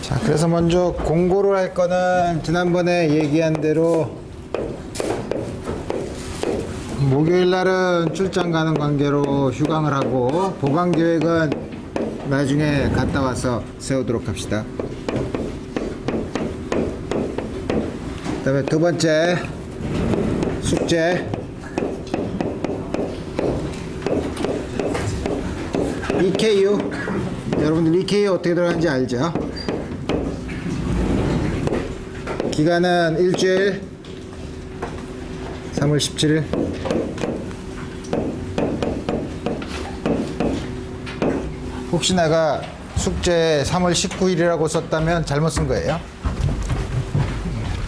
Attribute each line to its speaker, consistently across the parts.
Speaker 1: 자, 그래서 먼저 공고를 할 거는 지난번에 얘기한 대로 목요일 날은 출장 가는 관계로 휴강을 하고 보강 계획은 나중에 갔다 와서 세우도록 합시다. 그 다음에 두 번째 숙제 EKU. 여러분들 EKU 어떻게 들어가는지 알죠? 기간은 일주일 3월 17일. 혹시 내가 숙제 3월 19일이라고 썼다면 잘못 쓴 거예요.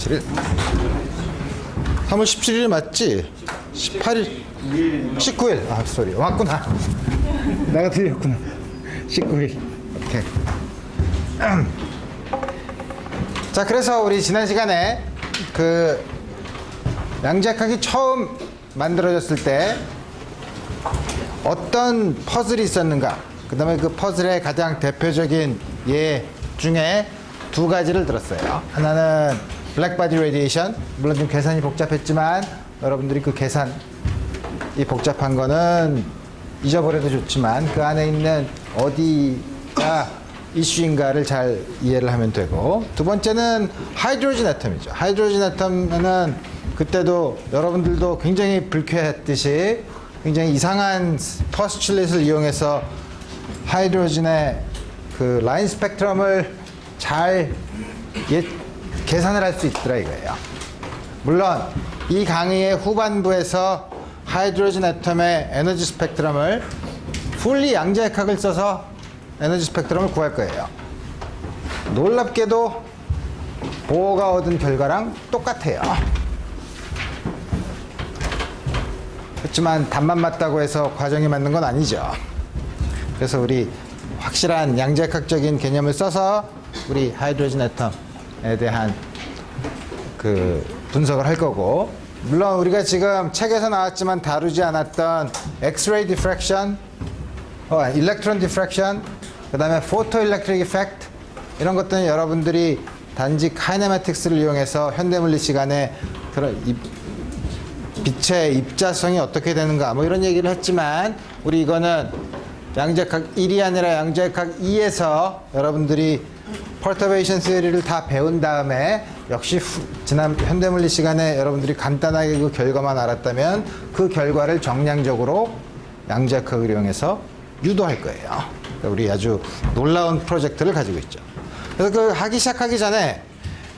Speaker 1: 17일. 3월 17일이 맞지? 18일 19일. 아, 쏘리. 맞구나. 내가 틀렸구나. 19일. 오케이. 자, 그래서 우리 지난 시간에 그 양자역학이 처음 만들어졌을 때 어떤 퍼즐이 있었는가, 그 다음에 그 퍼즐의 가장 대표적인 예 중에 두 가지를 들었어요. 하나는 블랙바디 레디에이션. 물론 좀 계산이 복잡했지만 여러분들이 그 계산이 복잡한 거는 잊어버려도 좋지만 그 안에 있는 어디가 이슈인가를 잘 이해를 하면 되고, 두 번째는 하이드로진 애텀이죠. 하이드로진 애텀은 그때도 여러분들도 굉장히 불쾌했듯이 굉장히 이상한 포스츄레이트를 이용해서 하이드로진의 그 라인 스펙트럼을 잘 계산을 할 수 있더라 이거예요. 물론 이 강의의 후반부에서 하이드로진 애텀의 에너지 스펙트럼을 풀리 양자역학을 써서 에너지 스펙트럼을 구할 거예요. 놀랍게도 보어가 얻은 결과랑 똑같아요. 그렇지만 답만 맞다고 해서 과정이 맞는 건 아니죠. 그래서 우리 확실한 양자역학적인 개념을 써서 우리 하이드로진 애텀에 대한 그 분석을 할 거고, 물론 우리가 지금 책에서 나왔지만 다루지 않았던 엑스레이 디프랙션, 일렉트론 디프랙션, 그 다음에 포토 일렉트릭 이펙트, 이런 것들은 여러분들이 단지 카이네매틱스를 이용해서 현대물리 시간에 그런 빛의 입자성이 어떻게 되는가 뭐 이런 얘기를 했지만, 우리 이거는 양자역학 1이 아니라 양자역학 2에서 여러분들이 퍼터베이션 시리를 다 배운 다음에 역시 지난 현대물리 시간에 여러분들이 간단하게 그 결과만 알았다면 그 결과를 정량적으로 양자역학을 이용해서 유도할 거예요. 그러니까 우리 아주 놀라운 프로젝트를 가지고 있죠. 그래서 그 하기 시작하기 전에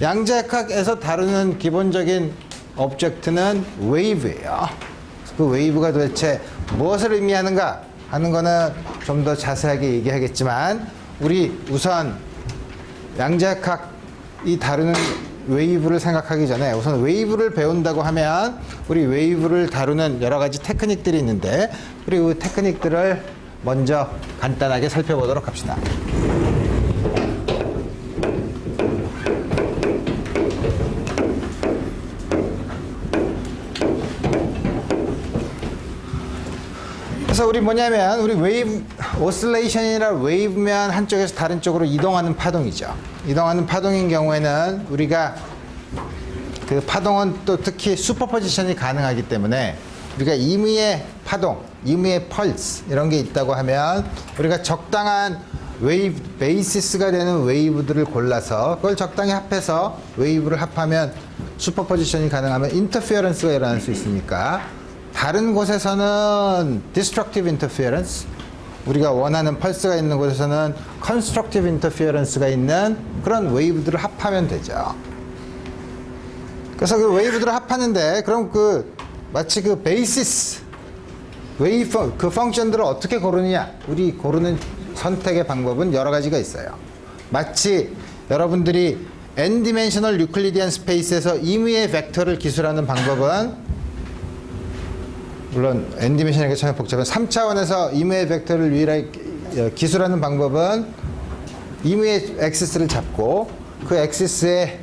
Speaker 1: 양자역학에서 다루는 기본적인 오브젝트는 웨이브예요. 그 웨이브가 도대체 무엇을 의미하는가 하는 거는 좀 더 자세하게 얘기하겠지만, 우리 우선 양자역학이 다루는 웨이브를 생각하기 전에 우선 웨이브를 배운다고 하면 우리 웨이브를 다루는 여러 가지 테크닉들이 있는데, 그리고 그 테크닉들을 먼저 간단하게 살펴보도록 합시다. 그래서 우리 뭐냐면, 우리 웨이브 오실레이션이라 웨이브면 한쪽에서 다른 쪽으로 이동하는 파동이죠. 이동하는 파동인 경우에는 우리가 그 파동은 또 특히 슈퍼포지션이 가능하기 때문에 우리가 임의의 파동, 임의의 펄스 이런 게 있다고 하면 우리가 적당한 웨이브 베이시스가 되는 웨이브들을 골라서 그걸 적당히 합해서 웨이브를 합하면 슈퍼포지션이 가능하면 인터피어런스가 일어날 수 있으니까, 다른 곳에서는 destructive interference, 우리가 원하는 펄스가 있는 곳에서는 constructive interference가 있는 그런 웨이브들을 합하면 되죠. 그래서 그 웨이브들을 합하는데, 그럼 그 마치 그 베이시스 웨이브 그 펑션들을 어떻게 고르느냐, 우리 고르는 선택의 방법은 여러 가지가 있어요. 마치 여러분들이 n 디멘셔널 유클리디안 스페이스에서 임의의 벡터를 기술하는 방법은, 물론 n 디멘션이니까 참 복잡한 3차원에서 임의의 벡터를 유일하게 기술하는 방법은 임의의 엑시스를 잡고 그 엑시스의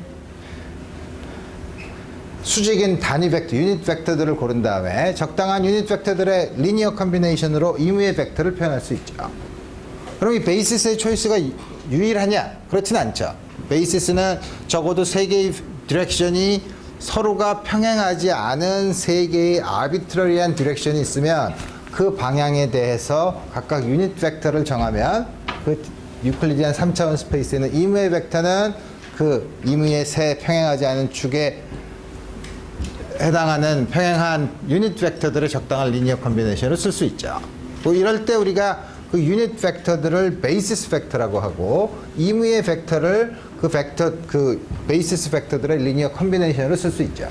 Speaker 1: 수직인 단위 벡터, 유닛 벡터들을 고른 다음에 적당한 유닛 벡터들의 리니어 컨비네이션으로 임의의 벡터를 표현할 수 있죠. 그럼 이 베이시스의 초이스가 유일하냐? 그렇진 않죠. 베이시스는 적어도 세 개의 디렉션이 서로가 평행하지 않은 세 개의 아비트러리한 디렉션이 있으면 그 방향에 대해서 각각 유닛 벡터를 정하면 그 유클리디안 3차원 스페이스에 있는 임의의 벡터는 그 임의의 세 평행하지 않은 축에 해당하는 평행한 유닛 벡터들의 적당한 리니어 컨비네이션을 쓸 수 있죠. 뭐 이럴 때 우리가 그 유닛 벡터들을 베이시스 벡터라고 하고 임의의 벡터를 그 벡터 그 베이시스 벡터들의 리니어 컨비네이션으로 쓸 수 있죠.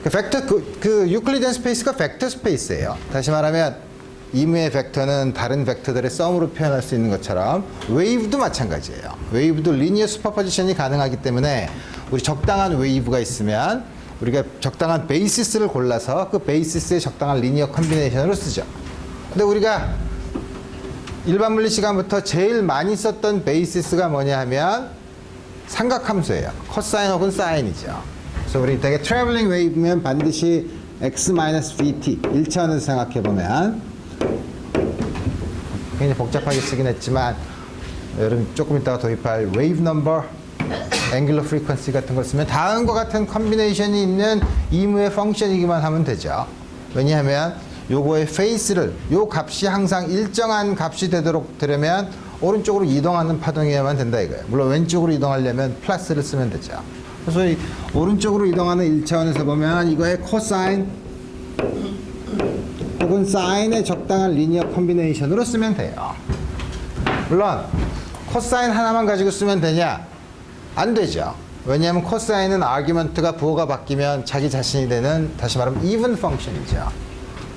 Speaker 1: 그 벡터 그 유클리디안 스페이스가 벡터 스페이스예요. 다시 말하면 임의의 벡터는 다른 벡터들의 썸으로 표현할 수 있는 것처럼 웨이브도 마찬가지예요. 웨이브도 리니어 슈퍼포지션이 가능하기 때문에 우리 적당한 웨이브가 있으면 우리가 적당한 베이시스를 골라서 그 베이시스의 적당한 리니어 컨비네이션으로 쓰죠. 근데 우리가 일반 물리 시간부터 제일 많이 썼던 베이시스가 뭐냐 하면 삼각함수예요. 코사인 혹은 사인이죠. 그래서 우리 되게 트래블링 웨이브면 반드시 x-vt 1차원에서 생각해 보면 굉장히 복잡하게 쓰긴 했지만 여러분 조금 이따가 도입할 웨이브 넘버, 앵귤러 프리퀀시 같은 걸 쓰면 다음과 같은 컨비네이션이 있는 임의의 펑션이기만 하면 되죠. 왜냐하면 요거의 페이스를 요 값이 항상 일정한 값이 되려면 오른쪽으로 이동하는 파동이어야만 된다 이거예요. 물론 왼쪽으로 이동하려면 플러스를 쓰면 되죠. 그래서 이 오른쪽으로 이동하는 1차원에서 보면 이거의 코사인 혹은 사인의 적당한 리니어 컨비네이션으로 쓰면 돼요. 물론 코사인 하나만 가지고 쓰면 되냐? 안 되죠. 왜냐하면 코사인은 아규먼트가 부호가 바뀌면 자기 자신이 되는, 다시 말하면 even 펑션이죠.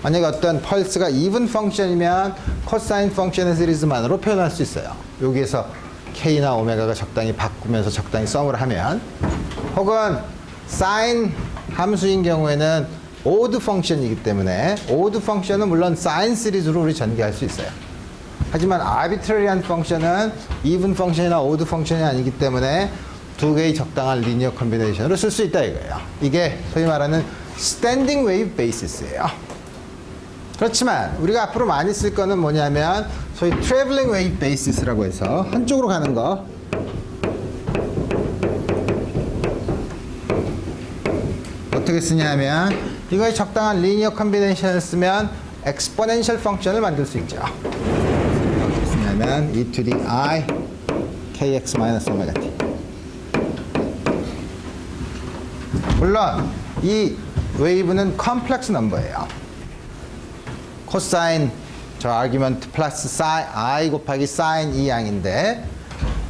Speaker 1: 만약에 어떤 펄스가 even 펑션이면 코사인 펑션의 시리즈만으로 표현할 수 있어요. 여기에서 k나 오메가가 적당히 바꾸면서 적당히 썸을 하면, 혹은 사인 함수인 경우에는 오드 펑션이기 때문에 오드 펑션은 물론 사인 시리즈로 우리 전개할 수 있어요. 하지만 아비트러리한 펑션은 even 펑션이나 오드 펑션이 아니기 때문에 두 개의 적당한 리니어 컨비네이션으로 쓸 수 있다 이거예요. 이게 소위 말하는 스탠딩 웨이브 베이시스예요. 그렇지만 우리가 앞으로 많이 쓸 거는 뭐냐면 소위 트래블링 웨이브 베이시스라고 해서 한쪽으로 가는 거, 어떻게 쓰냐면 이거에 적당한 리니어 컨비네이션을 쓰면 엑스포넨셜 펑션을 만들 수 있죠. 어떻게 쓰냐면 e to the i kx 마이너스 오메가 t. 물론 이 웨이브는 컴플렉스 넘버예요. 코사인 저 아규먼트 플러스 사인 i 곱하기 사인 이 양인데,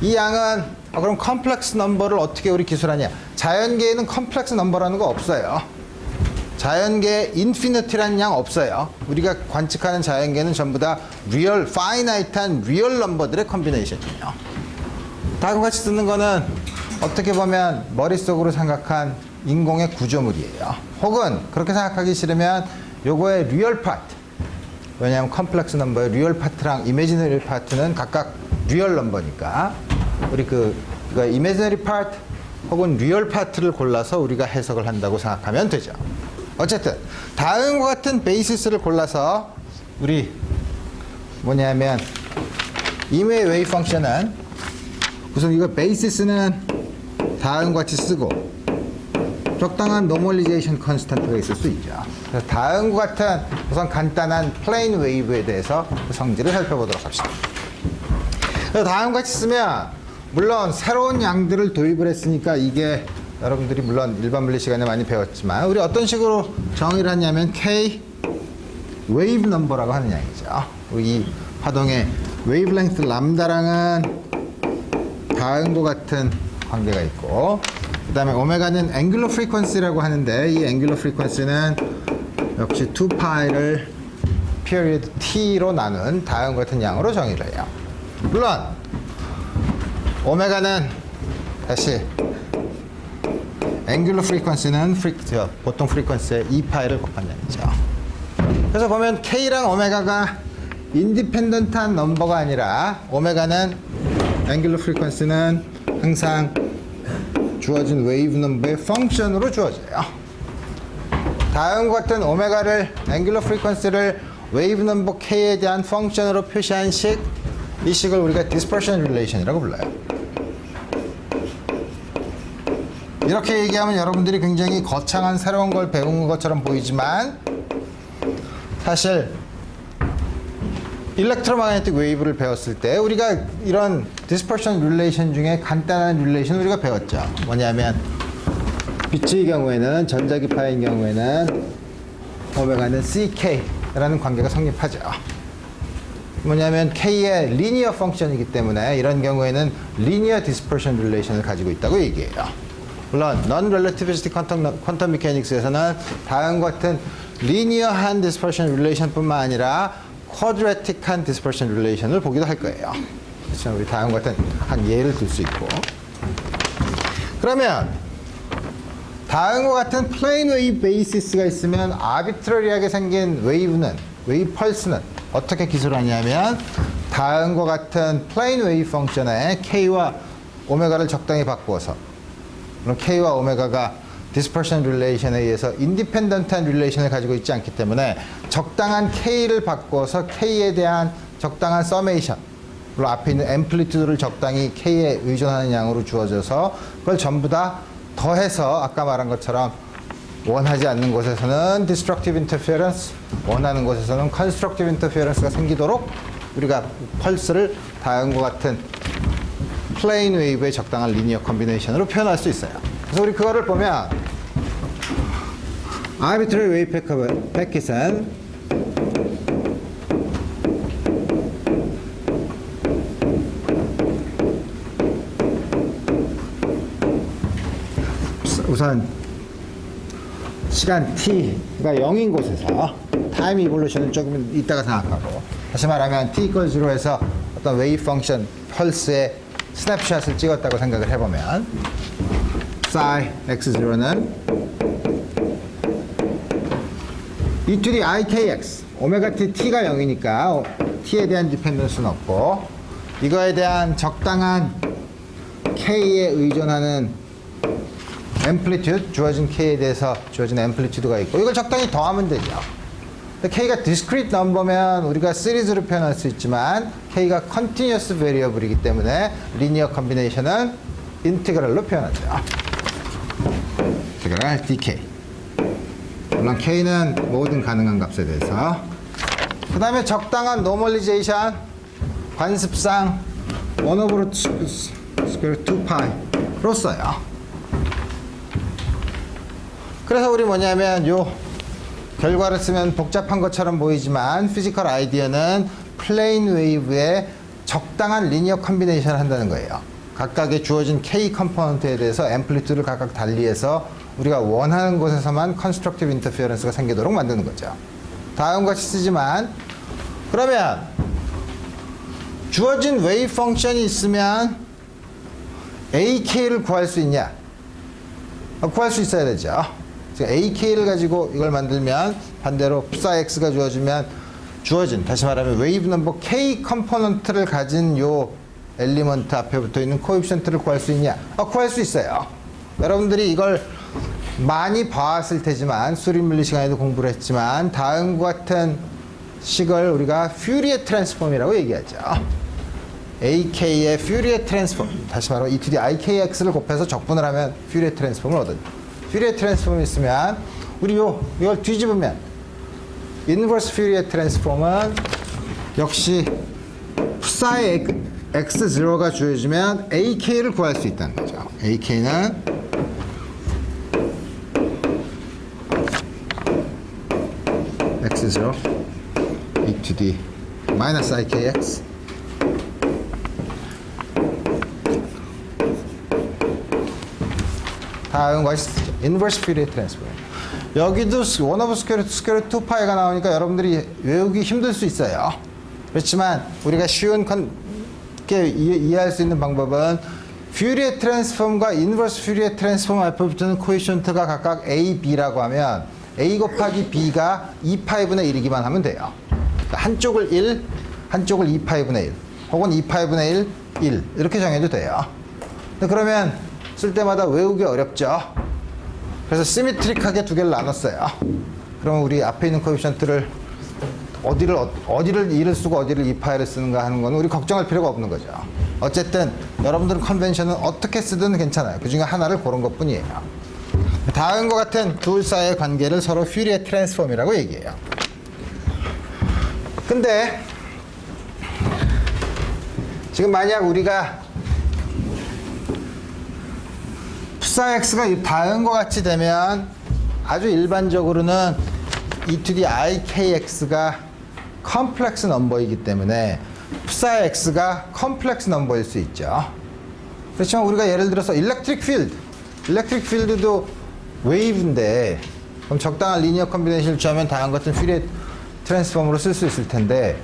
Speaker 1: 이 양은 그럼 컴플렉스 넘버를 어떻게 우리 기술하냐? 자연계에는 컴플렉스 넘버라는 거 없어요. 자연계에 인피니티라는 양 없어요. 우리가 관측하는 자연계는 전부 다 리얼, 파이나이트한 리얼 넘버들의 컨비네이션이에요. 다음과 같이 쓰는 거는 어떻게 보면 머릿속으로 생각한 인공의 구조물이에요. 혹은 그렇게 생각하기 싫으면 요거의 리얼 파트, 왜냐하면 컴플렉스 넘버의 리얼 파트랑 이미지너리 파트는 각각 리얼 넘버니까 우리 그러니까 이미지너리 파트 혹은 리얼 파트를 골라서 우리가 해석을 한다고 생각하면 되죠. 어쨌든 다음과 같은 베이시스를 골라서 우리 뭐냐면 임의의 웨이브 펑션은 우선 이거 베이시스는 다음과 같이 쓰고 적당한 노멀리제이션 컨스턴트가 있을 수 있죠. 그래서 다음과 같은 우선 간단한 플레인 웨이브에 대해서 그 성질을 살펴보도록 합시다. 그래서 다음과 같이 쓰면 물론 새로운 양들을 도입을 했으니까 이게 여러분들이 물론 일반 물리 시간에 많이 배웠지만 우리 어떤 식으로 정의를 하냐면 K 웨이브 넘버라고 하는 양이죠. 이 파동의 웨이브랭스 람다랑은 다음과 같은 관계가 있고, 그 다음에 오메가는 앵귤러 프리퀀시라고 하는데 이 앵귤러 프리퀀시는 역시 2파이를 period t로 나눈 다음과 같은 양으로 정의를 해요. 물론 오메가는 다시 앵귤러 프리퀀시는 보통 프리퀀시의 2파이를 곱한 양이죠. 그래서 보면 K랑 오메가가 인디펜던트한 넘버가 아니라 오메가는 앵귤러 프리퀀시는 항상 주어진 웨이브 넘버의 펑션으로 주어져요. 다음과 같은 오메가를 앵귤러 프리퀀시를 웨이브 넘버 K에 대한 펑션으로 표시한 식, 이 식을 우리가 dispersion relation이라고 불러요. 이렇게 얘기하면 여러분들이 굉장히 거창한 새로운 걸 배운 것처럼 보이지만 사실 일렉트로마그네틱 웨이브를 배웠을 때 우리가 이런 디스퍼션 릴레이션 중에 간단한 릴레이션 우리가 배웠죠. 뭐냐면 빛의 경우에는 전자기파인 경우에는 오메가는 CK라는 관계가 성립하죠. 뭐냐면 K의 리니어 펑션이기 때문에 이런 경우에는 리니어 디스퍼션 릴레이션을 가지고 있다고 얘기해요. 물론 non-relativistic quantum mechanics에서는 다음과 같은 리니어한 디스퍼션 릴레이션뿐만 아니라 쿼드레틱한 디스퍼션 릴레이션을 보기도 할 거예요. 그렇죠? 우리 다음과 같은 한 예를 들 수 있고. 그러면 다음과 같은 플레인 웨이브 베이시스가 있으면 아비트러리하게 생긴 웨이브 펄스는 어떻게 기술하냐면 다음과 같은 플레인 웨이브 펑션에 K와 오메가를 적당히 바꾸어서 그럼 K와 오메가가 디스퍼션 릴레이션에 의해서 인디펜던트한 릴레이션을 가지고 있지 않기 때문에 적당한 K를 바꿔서 K에 대한 적당한 서메이션 물론 앞에 있는 앰플리튜드를 적당히 K에 의존하는 양으로 주어져서 그걸 전부 다 더해서 아까 말한 것처럼 원하지 않는 곳에서는 destructive interference, 원하는 곳에서는 constructive interference가 생기도록 우리가 펄스를 다음과 같은 플레인 웨이브의 적당한 리니어 컨비네이션으로 표현할 수 있어요. 그래서 우리 그거를 보면 arbitrary wave packet은 우선 시간 t가 0인 곳에서 타임 이볼루션을 조금 이따가 생각하고 다시 말하면 t equals 0에서 어떤 웨이브 펑션 펄스의 스냅샷을 찍었다고 생각을 해보면 psi x0는 e to the ikx 오메가 t t가 0이니까 t에 대한 디펜던스는 없고 이거에 대한 적당한 k에 의존하는 앰플리튜드, 주어진 K에 대해서 주어진 앰플리튜드가 있고 이걸 적당히 더하면 되죠. K가 discrete number면 우리가 시리즈로 표현할 수 있지만 K가 continuous variable이기 때문에 리니어 컨비네이션은 인티그랄로 표현하죠. 인티그랄 dk. 물론 K는 모든 가능한 값에 대해서. 그 다음에 적당한 노멀리제이션, 관습상 1 over square 2파이로 써요. 그래서 우리 뭐냐면 요 결과를 쓰면 복잡한 것처럼 보이지만 피지컬 아이디어는 플레인 웨이브의 적당한 리니어 컨비네이션을 한다는 거예요. 각각의 주어진 K 컴포넌트에 대해서 앰플리튜드를 각각 달리해서 우리가 원하는 곳에서만 컨스트럭티브 인터피어런스가 생기도록 만드는 거죠. 다음과 같이 쓰지만 그러면 주어진 웨이브 펑션이 있으면 AK를 구할 수 있냐? 구할 수 있어야 되죠. AK를 가지고 이걸 만들면 반대로 psi x가 주어진 다시 말하면 웨이브 넘버 K 컴포넌트를 가진 요 엘리먼트 앞에 붙어 있는 코에피션트를 구할 수 있냐? 구할 수 있어요. 여러분들이 이걸 많이 봐왔을 테지만 수립물리 시간에도 공부를 했지만 다음과 같은 식을 우리가 퓨리에 트랜스폼이라고 얘기하죠. AK의 퓨리에 트랜스폼 다시 말하면 e to the ikx를 곱해서 적분을 하면 퓨리에 트랜스폼을 얻어요. 퓨리에 트랜스폼이 있으면 우리 이걸 뒤집으면 인버스 퓨리에 트랜스폼은 역시 psi x0가 주어지면 ak를 구할 수 있다는 거죠. ak는 x0 e to the minus ikx 다음 것이 인버스 퓨리에 트랜스폼. 여기도 1 over square root 2파이가 나오니까 여러분들이 외우기 힘들 수 있어요. 그렇지만 우리가 쉽게 이해할 수 있는 방법은 퓨리에 트랜스폼과 인버스 퓨리에 트랜스폼 앞에 붙는 코에피션트가 각각 A, B라고 하면 A 곱하기 B가 2파이분의 1이기만 하면 돼요. 한쪽을 1, 한쪽을 2파이분의 1 혹은 2파이분의 1 이렇게 정해도 돼요. 그러면 쓸 때마다 외우기 어렵죠. 그래서 시메트릭하게 두 개를 나눴어요. 그러면 우리 앞에 있는 코에피션트를 어디를 2를 쓰고 어디를 2파이를 쓰는가 하는 건 우리 걱정할 필요가 없는 거죠. 어쨌든 여러분들 컨벤션은 어떻게 쓰든 괜찮아요. 그 중에 하나를 고른 것 뿐이에요. 다음과 같은 둘 사이의 관계를 서로 퓨리에 트랜스폼이라고 얘기해요. 근데 지금 만약 우리가 푸사 x가 다음과 같이 되면 아주 일반적으로는 e to the i kx가 컴플렉스 넘버이기 때문에 푸사 x가 컴플렉스 넘버일 수 있죠. 그렇지만 우리가 예를 들어서 일렉트릭 필드도 웨이브인데 그럼 적당한 리니어 컨비네이션을 취하면 다음과 같은 퓨리에 트랜스폼으로 쓸 수 있을 텐데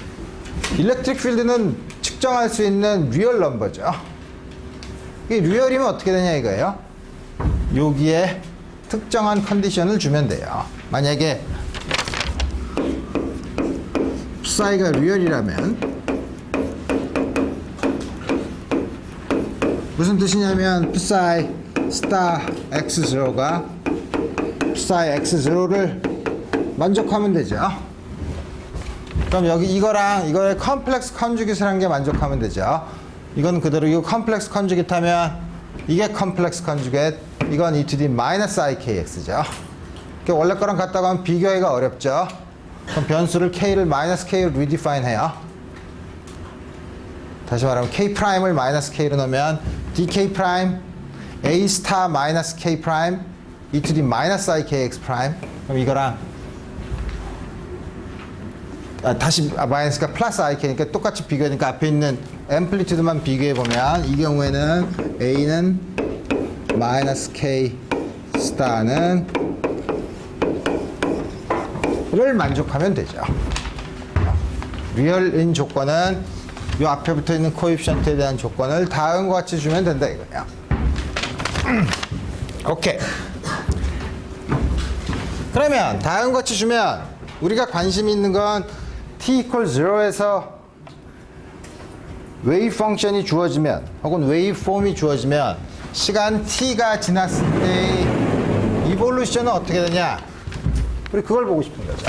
Speaker 1: 일렉트릭 필드는 측정할 수 있는 리얼 넘버죠. 이게 리얼이면 어떻게 되냐 이거예요. 여기에 특정한 컨디션을 주면 돼요. 만약에 psi가 리얼이라면 무슨 뜻이냐면 psi 스타 x0가 psi x0를 만족하면 되죠. 그럼 여기 이거의 컴플렉스 컨주깃을 한 게 만족하면 되죠. 이건 그대로 이거 컴플렉스 컨주깃 하면 이게 컴플렉스 컨주깃, 이건 e to the minus ikx죠. 원래 거랑 같다고 하면 비교하기가 어렵죠. 그럼 변수를 k를 마이너스 k로 리디파인 해요. 다시 말하면 k'을 마이너스 k로 넣으면 dk 프라임 a 스타 마이너스 k 프라임 e to the minus ikx 프라임. 그럼 이거랑 마이너스가 플러스 ik니까 똑같이 비교하니까 앞에 있는 앰플리튜드만 비교해보면 이 경우에는 a는 마이너스 k 스타는 를 만족하면 되죠. 리얼인 조건은 이 앞에 붙어있는 코에피션트에 대한 조건을 다음과 같이 주면 된다 이거예요. 오케이. 그러면 다음과 같이 주면 우리가 관심 있는 건 t equals 0에서 웨이브 펑션이 주어지면 혹은 웨이브 폼이 주어지면 시간 t가 지났을 때의 이볼루션은 어떻게 되냐, 우리 그걸 보고 싶은 거죠.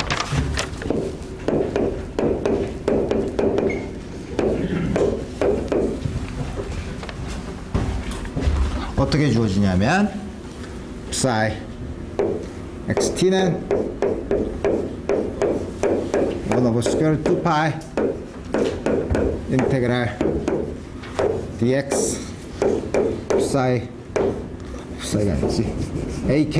Speaker 1: 어떻게 주어지냐면 psi xt는 1 over square 2pi 인테그랄 dx psi가 아니지 ak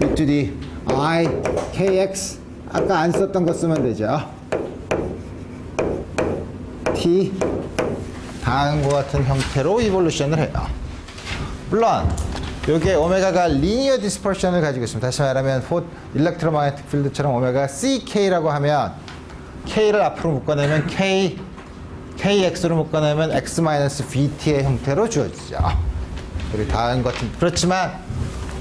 Speaker 1: e to the I kx 아까 안 썼던 거 쓰면 되죠. t 다음과 같은 형태로 이볼루션을 해요. 물론 여기에 오메가가 리니어 디스퍼션을 가지고 있습니다. 다시 말하면 일렉트로마그네틱 필드처럼 오메가 ck라고 하면 k를 앞으로 묶어내면 kx로 묶어내면 x-vt의 형태로 주어지죠. 우리 다음 같은 그렇지만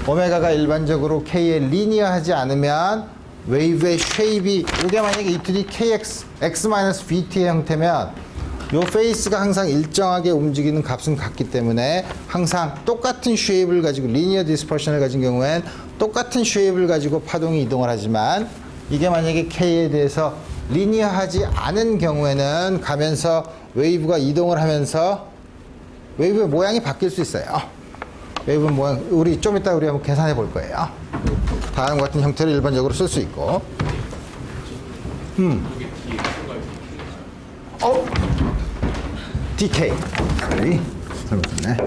Speaker 1: 오메가가 일반적으로 k에 리니어하지 않으면 웨이브의 쉐입이 이게 만약에 e to the kx x-vt의 형태면 요 페이스가 항상 일정하게 움직이는 값은 같기 때문에 항상 똑같은 쉐입을 가지고 리니어 디스퍼션을 가진 경우엔 똑같은 쉐입을 가지고 파동이 이동을 하지만 이게 만약에 k에 대해서 리니어하지 않은 경우에는 가면서 웨이브가 이동을 하면서 웨이브의 모양이 바뀔 수 있어요. 웨이브 모양 우리 좀 이따 우리 한번 계산해 볼 거예요. 다음과 같은 형태를 일반적으로 쓸 수 있고 dk 잘못했네.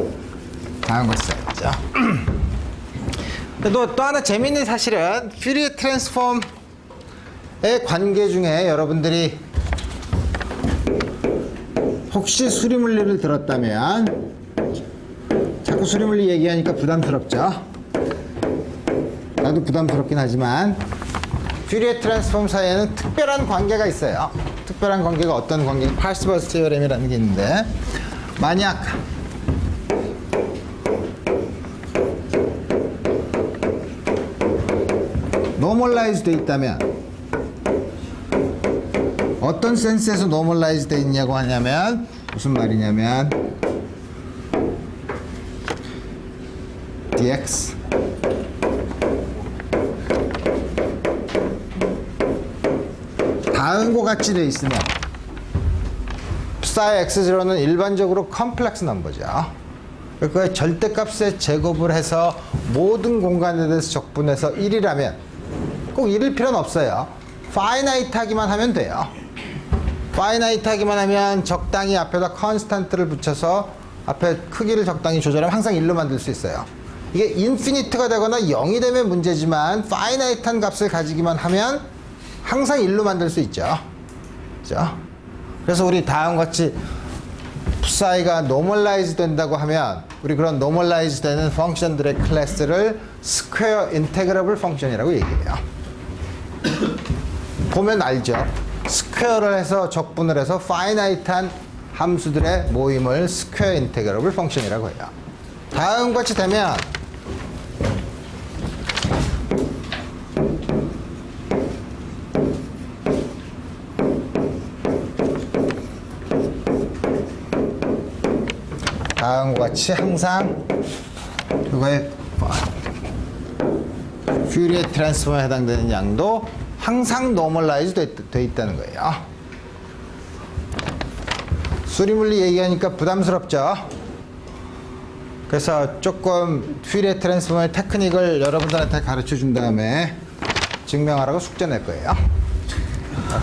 Speaker 1: 다음과 써야죠. 또 하나 재미있는 사실은 퓨리에 트랜스폼의 관계 중에 여러분들이 혹시 수리물리를 들었다면 자꾸 수리물리 얘기하니까 부담스럽죠. 나도 부담스럽긴 하지만 퓨리에 트랜스폼 사이에는 특별한 관계가 있어요. 특별한 관계가 어떤 관계? 파르시벌 티어렘이라는 게 있는데 만약 노멀라이즈 돼 있다면 어떤 센스에서 노멀라이즈 돼 있냐고 하냐면 무슨 말이냐면 dx 다음과 같이 돼 있으면 psi x0는 일반적으로 컴플렉스 넘버죠. 그러니까 절대값의 제곱을 해서 모든 공간에 대해서 적분해서 1이라면 꼭 1일 필요는 없어요. 파이나이트 하기만 하면 돼요. 파이나이트 하기만 하면 적당히 앞에다 컨스탄트를 붙여서 앞에 크기를 적당히 조절하면 항상 1로 만들 수 있어요. 이게 인피니트가 되거나 0이 되면 문제지만 파이나이트한 값을 가지기만 하면 항상 1로 만들 수 있죠. 그죠? 그래서 우리 다음과 같이 psi가 노멀라이즈 된다고 하면 우리 그런 노멀라이즈 되는 펑션들의 클래스를 스퀘어 인테그러블 펑션이라고 얘기해요. 보면 알죠? 스퀘어를 해서 적분을 해서 파이나이트한 함수들의 모임을 스퀘어 인테그러블 펑션이라고 해요. 다음과 같이 되면 다음과 같이 항상 그거의 퓨리에 트랜스폼에 해당되는 양도 항상 노멀라이즈 돼 있다는 거예요. 수리물리 얘기하니까 부담스럽죠? 그래서 조금 퓨리에 트랜스폼의 테크닉을 여러분들한테 가르쳐 준 다음에 증명하라고 숙제 낼 거예요.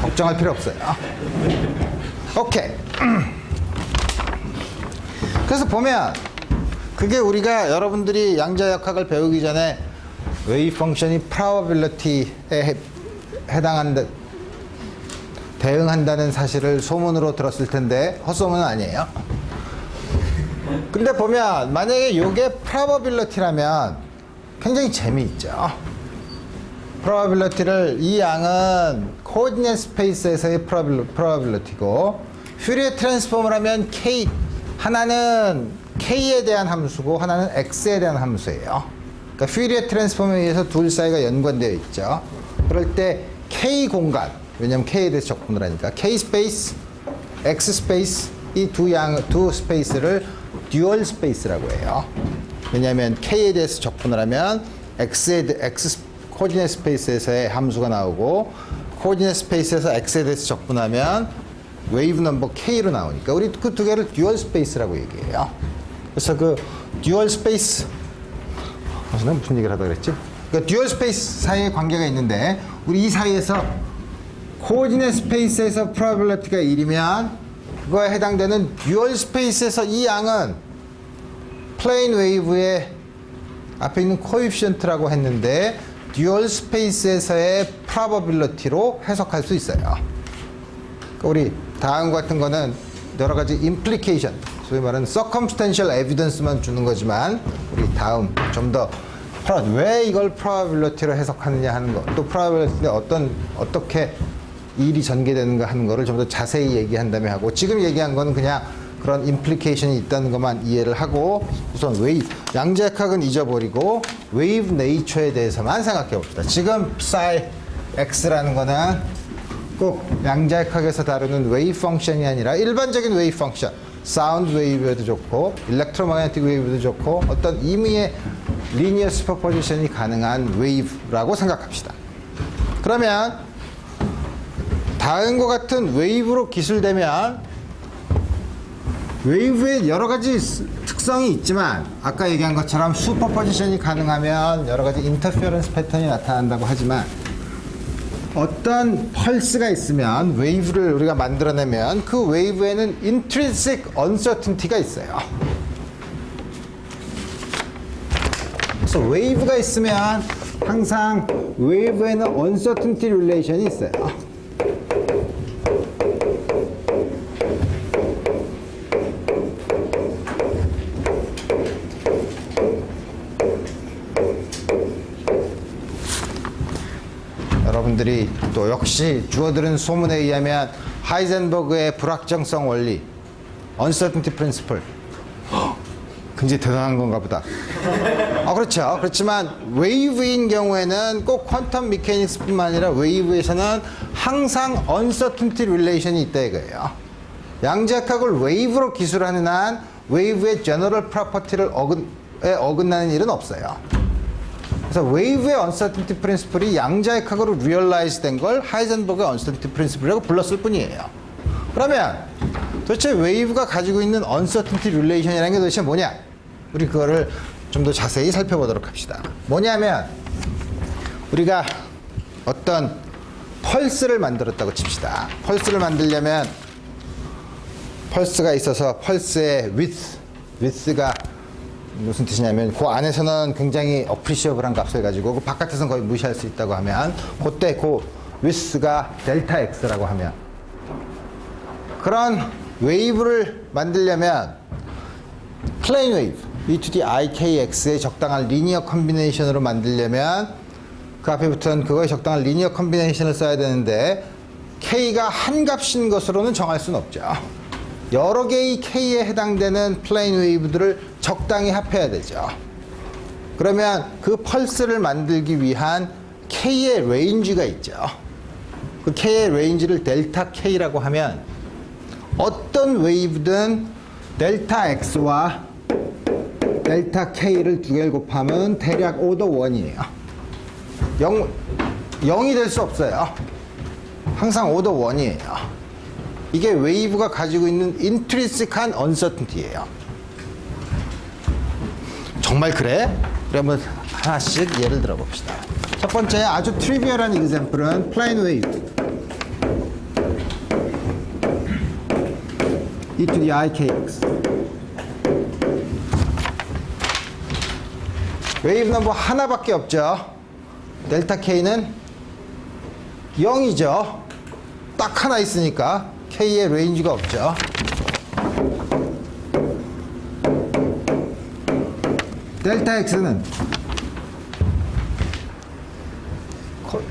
Speaker 1: 걱정할 필요 없어요. 오케이. 그래서 보면 그게 우리가 여러분들이 양자역학을 배우기 전에 웨이브 펑션이 probability에 대응한다는 사실을 소문으로 들었을 텐데 헛소문은 아니에요. 근데 보면 만약에 이게 probability라면 굉장히 재미있죠. probability를 이 양은 coordinate space에서의 probability고 퓨리에 트랜스폼을 하면 k 하나는 k에 대한 함수고 하나는 x에 대한 함수예요. 그러니까 퓨리에 트랜스폼에 의해서 둘 사이가 연관되어 있죠. 그럴 때 k 공간, 왜냐면 k에 대해서 적분을 하니까 k 스페이스, x 스페이스 이 두 스페이스를 듀얼 스페이스라고 해요. 왜냐하면 k에 대해서 적분을 하면 x 코디네이트 스페이스에서의 함수가 나오고 코디네이트 스페이스에서 x에 대해서 적분하면 웨이브 넘버 k로 나오니까 우리 그 두 개를 듀얼 스페이스라고 얘기해요. 그래서 그 듀얼 스페이스 무슨 얘기를 하다 그랬지? 그러니까 듀얼 스페이스 사이에 관계가 있는데 우리 이 사이에서 코디네이트 스페이스에서 probability가 1이면 그거에 해당되는 듀얼 스페이스에서 이 양은 플레인 웨이브의 앞에 있는 코에피션트라고 했는데 듀얼 스페이스에서의 probability로 해석할 수 있어요. 그러니까 우리 다음 같은 거는 여러 가지 implication, 소위 말하는 circumstantial evidence만 주는 거지만 우리 다음 좀 더 왜 이걸 probability로 해석하느냐 하는 거, 또 probability에 어떻게 일이 전개되는가 하는 거를 좀 더 자세히 얘기한 다음에 하고 지금 얘기한 거는 그냥 그런 implication이 있다는 것만 이해를 하고 우선 양자역학은 잊어버리고 wave nature에 대해서만 생각해 봅시다. 지금 psi x라는 거는 꼭 양자역학에서 다루는 웨이브 펑션이 아니라 일반적인 웨이브 펑션, 사운드 웨이브에도 좋고 일렉트로마그네틱 웨이브도 좋고 어떤 임의의 리니어 슈퍼포지션이 가능한 웨이브라고 생각합시다. 그러면 다음과 같은 웨이브로 기술되면 웨이브에 여러 가지 특성이 있지만 아까 얘기한 것처럼 슈퍼포지션이 가능하면 여러 가지 인터피어런스 패턴이 나타난다고 하지만 어떤 펄스가 있으면 웨이브를 우리가 만들어내면 그 웨이브에는 intrinsic uncertainty가 있어요. 그래서 웨이브가 있으면 항상 웨이브에는 uncertainty relation이 있어요. 여러분들이 또 역시 주어들은 소문에 의하면 하이젠버그의 불확정성 원리, uncertainty principle 굉장히 대단한 건가 보다. 그렇죠. 그렇지만 웨이브인 경우에는 꼭 퀀텀 미케닉스뿐만 아니라 웨이브에서는 항상 uncertainty relation이 있다 이거예요. 양자역학을 웨이브로 기술하는 한 웨이브의 general property를 어긋나는 일은 없어요. 그래서 웨이브의 uncertainty principle이 양자역학으로 realize 된 걸 하이젠버그의 uncertainty principle이라고 불렀을 뿐이에요. 그러면 도대체 웨이브가 가지고 있는 uncertainty relation이라는 게 도대체 뭐냐? 우리 그거를 좀 더 자세히 살펴보도록 합시다. 뭐냐면 우리가 어떤 펄스를 만들었다고 칩시다. 펄스를 만들려면 펄스가 있어서 펄스의 width가 무슨 뜻이냐면 그 안에서는 굉장히 어프리시어블한 값을 가지고 그 바깥에서는 거의 무시할 수 있다고 하면 그때 그 width가 델타 x라고 하면 그런 웨이브를 만들려면 플레인 웨이브 e to the ikx의 적당한 리니어 컨비네이션으로 만들려면 그 앞에 붙은 그거의 적당한 리니어 컨비네이션을 써야 되는데 k가 한 값인 것으로는 정할 수는 없죠. 여러 개의 k에 해당되는 플레인 웨이브들을 적당히 합해야 되죠. 그러면 그 펄스를 만들기 위한 k의 레인지가 있죠. 그 k의 레인지를 델타 k라고 하면 어떤 웨이브든 델타 x와 델타 k를 두 개를 곱하면 대략 오더 1이에요. 0이 될 수 없어요. 항상 오더 1이에요. 이게 웨이브가 가지고 있는 인트리식한 uncertainty예요. 정말 그래? 우리 한번 하나씩 예를 들어 봅시다. 첫 번째 아주 트리비얼한 example은 plane wave e to the ikx 웨이브 넘버 하나밖에 없죠. 델타 k는 0이죠. 딱 하나 있으니까 k의 레인지가 없죠. 델타 x는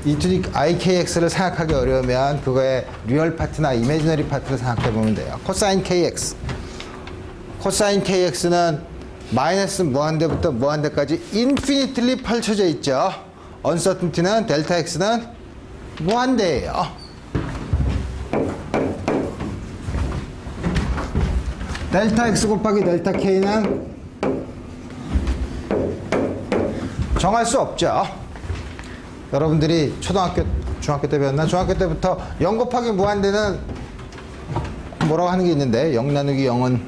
Speaker 1: e to the ikx를 생각하기 어려우면 그거의 리얼 파트나 이미지너리 파트를 생각해 보면 돼요. 코사인 kx 코사인 kx는 마이너스 무한대부터 무한대까지 인피니틀리 펼쳐져 있죠. 언서튼티는 델타 x는 무한대예요. 델타 x 곱하기 델타 k는 정할 수 없죠. 여러분들이 초등학교, 중학교 때 배웠나? 중학교 때부터 0 곱하기 무한대는 뭐라고 하는 게 있는데 0 나누기 0은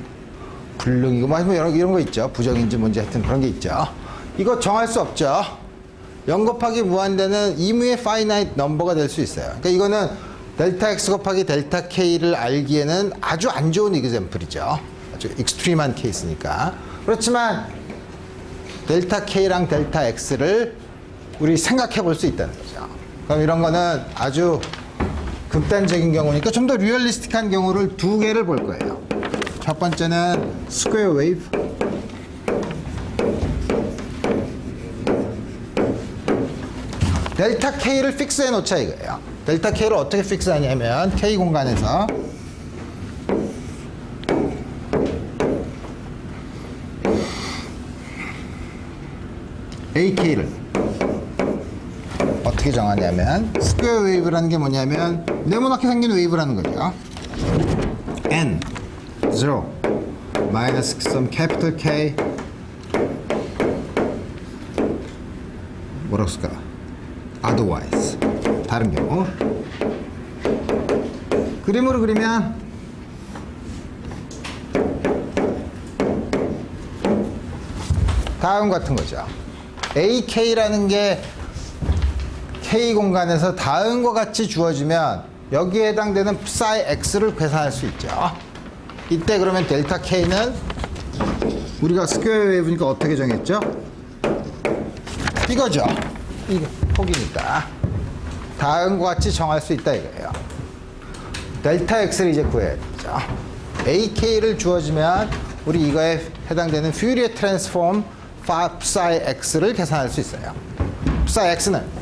Speaker 1: 불능이고 뭐 이런 거 있죠. 부정인지 뭔지 하여튼 그런 게 있죠. 이거 정할 수 없죠. 0 곱하기 무한대는 이무의 finite number가 될 수 있어요. 그러니까 이거는 델타 x 곱하기 델타 k를 알기에는 아주 안 좋은 example이죠. 아주 익스트림한 케이스니까. 그렇지만 델타 k랑 델타 x를 우리 생각해 볼 수 있다는 거죠. 그럼 이런 거는 아주 극단적인 경우니까 좀 더 리얼리스틱한 경우를 두 개를 볼 거예요. 첫 번째는 스퀘어 웨이브 델타 k를 픽스해 놓자 이거예요. 델타 k를 어떻게 픽스하냐면 k 공간에서 ak를 어떻게 정하냐면 스퀘어 웨이브라는 게 뭐냐면 네모나게 생긴 웨이브라는 거죠. n 0 마이너스 some capital K 뭐라고 쓸까? otherwise 다른 경우 그림으로 그리면 다음 같은 거죠. AK라는 게 K 공간에서 다음과 같이 주어지면 여기에 해당되는 psi x를 계산할 수 있죠. 이때 그러면 델타 K는 우리가 스퀘어 웨이브니까 어떻게 정했죠? 이거죠. 이거 폭이니까 다음과 같이 정할 수 있다 이거예요. 델타 X를 이제 구해야 되죠. AK를 주어지면 우리 이거에 해당되는 퓨리어 트랜스폼 psi x를 계산할 수 있어요. psi x는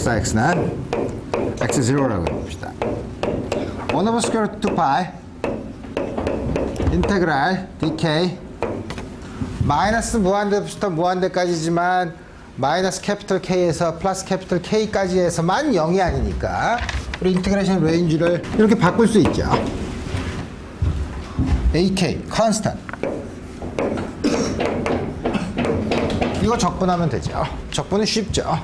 Speaker 1: psi x는 x0라고 해봅시다. 1 over square root 2pi 인테그랄 dk 마이너스 무한대부터 무한대까지지만 마이너스 캐피털 K에서 플러스 캐피털 K까지 해서만 0이 아니니까 우리 인티그레이션 레인지를 이렇게 바꿀 수 있죠. AK, constant. 이거 적분하면 되죠. 적분은 쉽죠.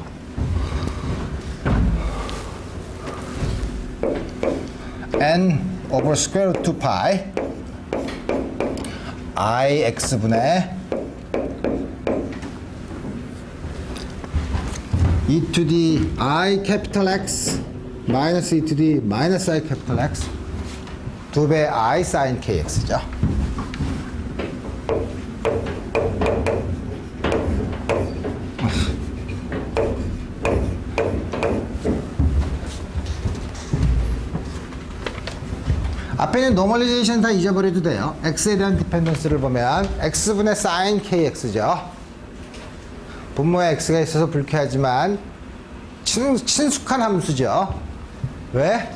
Speaker 1: n over square root 2pi ix분의 e to the I capital X 마이너스 e to the 마이너스 I capital X 2배 I sin kx죠. 앞에 있는 노멀리제이션 다 잊어버려도 돼요. x에 대한 디펜던스를 보면 x분의 sin kx죠. 분모에 x가 있어서 불쾌하지만 친숙한 함수죠. 왜?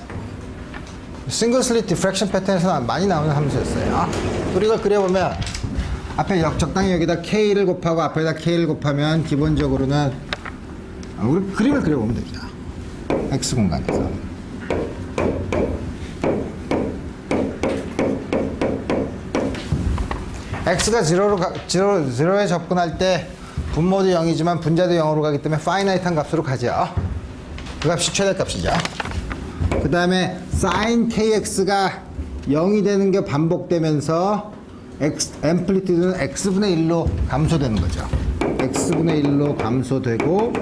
Speaker 1: 싱글 슬릿 디프렉션 패턴에서 많이 나오는 함수였어요. 우리가 그려보면 앞에 적당히 여기다 k를 곱하고 앞에다 k를 곱하면 기본적으로는 우리 그림을 그려보면 됩니다. x 공간에서 x가 0에 접근할 때 분모도 0이지만 분자도 0으로 가기 때문에 파이나이트한 값으로 가죠. 그 값이 최대 값이죠. 그 다음에 sin kx가 0이 되는 게 반복되면서 앰플리튜드는 x분의 1로 감소되는 거죠. x분의 1로 감소되고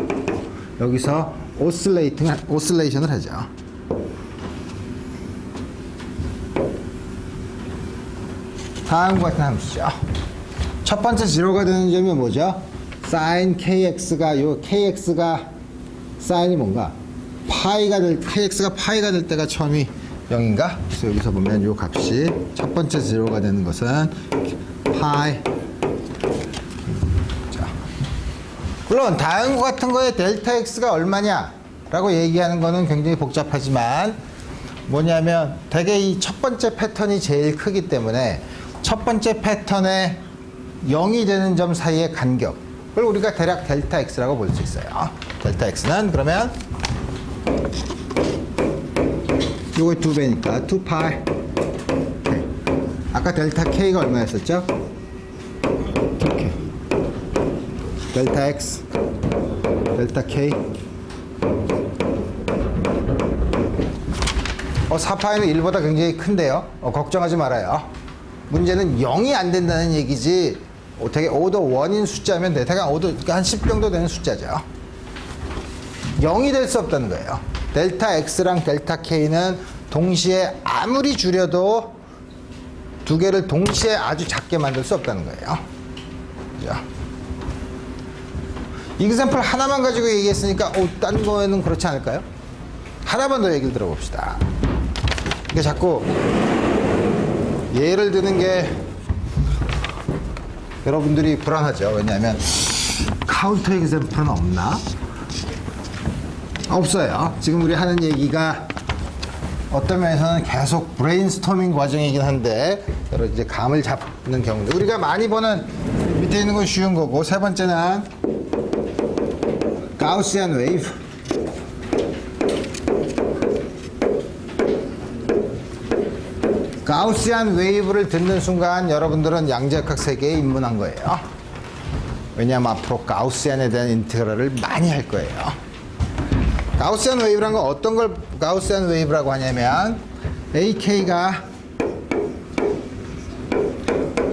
Speaker 1: 여기서 오실레이션을 하죠. 다음과 같은 함수죠. 첫 번째 0가 되는 점이 뭐죠? sin kx가 요 kx가 sin이 뭔가 kx가 파이가 될 때가 처음이 0인가? 그래서 여기서 보면 요 값이 첫 번째 0가 되는 것은 파이. 자, 물론 다음과 같은 거에 델타 x가 얼마냐 라고 얘기하는 거는 굉장히 복잡하지만 뭐냐면 대개 이 첫 번째 패턴이 제일 크기 때문에 첫 번째 패턴에 0이 되는 점 사이의 간격 그걸 우리가 대략 델타 x라고 볼 수 있어요. 델타 x는 그러면 요거 2배니까 2파이. 아까 델타 k가 얼마였었죠? 이렇게 델타 x 델타 k 4파이는 1보다 굉장히 큰데요. 걱정하지 말아요. 문제는 0이 안 된다는 얘기지 되게 오더 1인 숫자면 돼. 대강 오더 한 10 정도 되는 숫자죠. 0이 될 수 없다는 거예요. 델타 x랑 델타 k는 동시에 아무리 줄여도 두 개를 동시에 아주 작게 만들 수 없다는 거예요. 그죠? 이그샘플 하나만 가지고 얘기했으니까 딴 거에는 그렇지 않을까요? 하나만 더 얘기를 들어봅시다. 이게 자꾸 예를 드는 게 여러분들이 불안하죠. 왜냐하면 카운터 에그샘플은 없나? 없어요. 지금 우리 하는 얘기가 어떤 면에서는 계속 브레인스토밍 과정이긴 한데 여러 이제 감을 잡는 경우인데 우리가 많이 보는 밑에 있는 건 쉬운 거고 세 번째는 가우시안 웨이브. 가우시안 웨이브를 듣는 순간 여러분들은 양자역학 세계에 입문한 거예요. 왜냐하면 앞으로 가우시안에 대한 인테그랄을 많이 할 거예요. 가우시안 웨이브란 건 어떤 걸 가우시안 웨이브라고 하냐면 ak가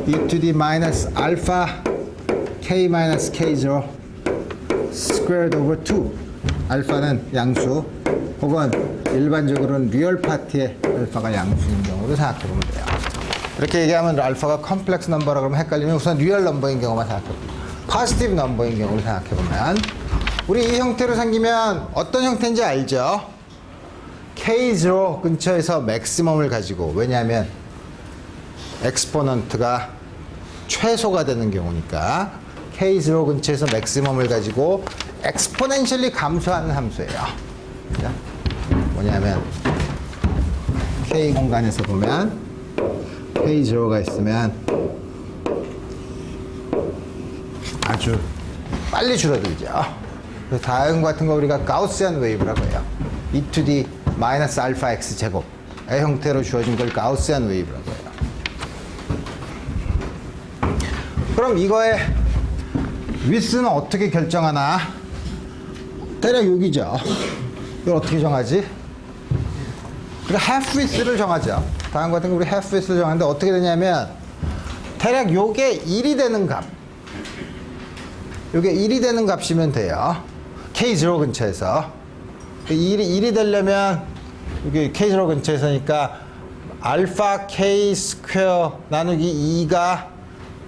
Speaker 1: e to the minus alpha k minus k0 squared over 2 알파는 양수 혹은 일반적으로는 리얼 파트의 알파가 양수인 경우를 생각해 보면 돼요. 이렇게 얘기하면 알파가 컴플렉스 넘버라고 그러면 헷갈리면 우선 리얼 넘버인 경우만 생각해 봅니다. 포지티브 넘버인 경우를 생각해 보면 우리 이 형태로 생기면 어떤 형태인지 알죠? K0 근처에서 맥시멈을 가지고 왜냐하면 엑스포넌트가 최소가 되는 경우니까 K0 근처에서 맥시멈을 가지고 엑스포넨셜리 감소하는 함수예요. 뭐냐면 K 공간에서 보면 K0가 있으면 아주 빨리 줄어들죠. 그래서 다음 같은 거 우리가 가우스한 웨이브라고 해요. e to the 마이너스 알파 x 제곱의 형태로 주어진 걸 가우스한 웨이브라고 해요. 그럼 이거의 위스는 어떻게 결정하나? 대략 여기죠. 이걸 어떻게 정하지? 우리가 half width를 정하죠. 다음 같은 거 우리 half width를 정하는데 어떻게 되냐면 대략 요게 1이 되는 값, 요게 1이 되는 값이면 돼요. K0 근처에서 1이 되려면 여기 K0 근처에서니까 알파 K 스퀘어 나누기 2가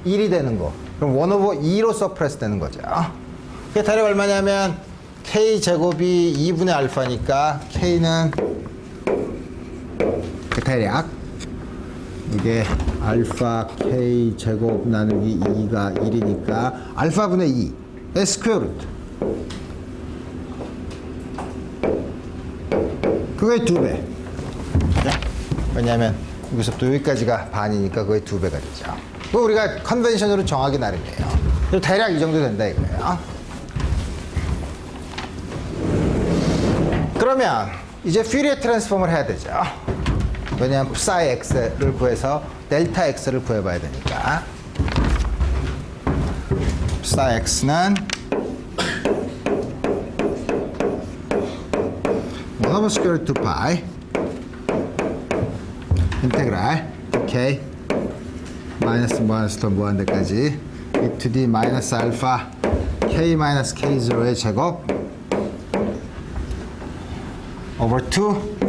Speaker 1: 1이 되는 거. 그럼 1 over 2로 서프레스 되는 거죠. 그게 대략 얼마냐면 K 제곱이 2분의 알파니까 K는 대략 이게 알파 K 제곱 나누기 2가 1이니까 알파분의 2의 스퀘어 루트. 그거의 2배. 왜냐하면 여기서부터 여기까지가 반이니까 그거의 2배가 되죠. 그거 우리가 컨벤션으로 정하기 나름이에요. 대략 이 정도 된다 이거예요. 그러면 이제 퓨리에 트랜스폼을 해야 되죠. 왜냐하면 psi x를 구해서 델타 x를 구해봐야 되니까. psi x는 1 over square root 2pi 인테그랄 k 마이너스 무한에서부터 무한대까지 e to the 마이너스 알파 k 마이너스 k0의 제곱 over 2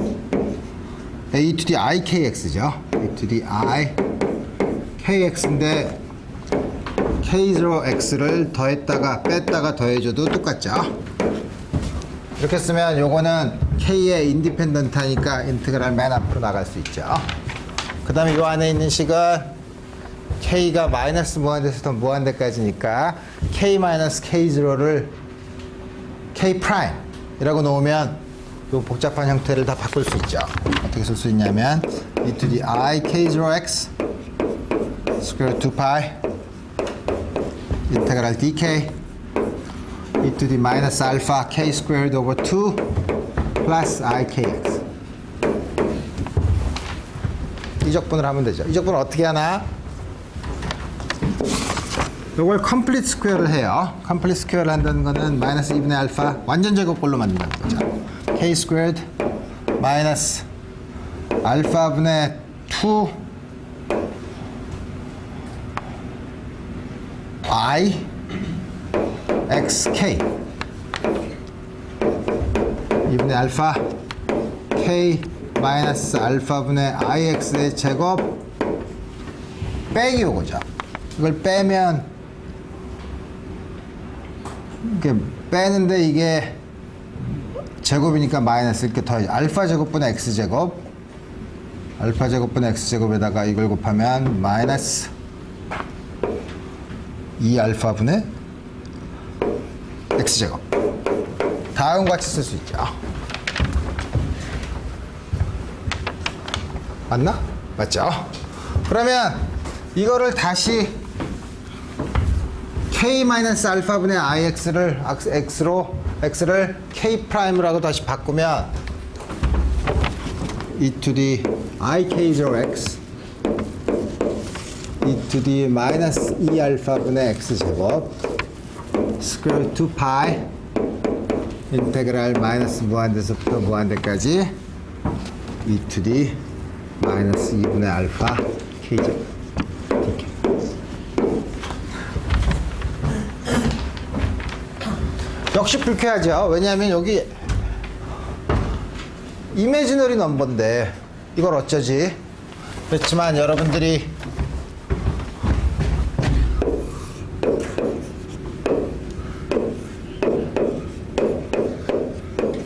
Speaker 1: a to the i kx죠. a to the i kx인데 k0x를 더했다가 뺐다가 더해줘도 똑같죠. 이렇게 쓰면 요거는 k의 인디펜던트하니까 인테그랄 맨 앞으로 나갈 수 있죠. 그 다음에 요 안에 있는 식은 k가 마이너스 무한대에서 무한대까지니까 k 마이너스 k0를 k 프라임이라고 놓으면 요 복잡한 형태를 다 바꿀 수 있죠. 어떻게 쓸 수 있냐면 e to the i k0x square 2pi 인테그랄 dk e to the minus alpha k squared over 2 plus i kx. 이적분을 하면 되죠. 이적분을 어떻게 하나? 이걸 컴플리트 스퀘어를 해요. 컴플리트 스퀘어를 한다는 거는 마이너스 2분의 알파 완전 제곱꼴로 만든다는 거죠. k squared 마이너스 알파분의 2 i xk 2분의 알파 k 마이너스 알파분의 ix의 제곱 빼기 요거죠. 이걸 빼면 이렇게 빼는데 이게 제곱이니까 마이너스 이렇게 더해져. 알파 제곱분의 x 제곱 알파 제곱분의 x 제곱에다가 이걸 곱하면 마이너스 2알파분의 x 제곱. 다음과 같이 쓸 수 있죠. 맞나? 맞죠? 그러면 이거를 다시 k-알파분의 ix를 x를 k 프라임이라고 다시 바꾸면 e to the i k0x e to the 마이너스 2알파분의 x 제곱 스퀘어 2파이 인테그랄 마이너스 무한대에서부터 무한대까지 e to the 마이너스 2분의 알파 k제곱 dk. 역시 불쾌하죠. 왜냐하면 여기 이미지너리 넘버인데 이걸 어쩌지? 그렇지만 여러분들이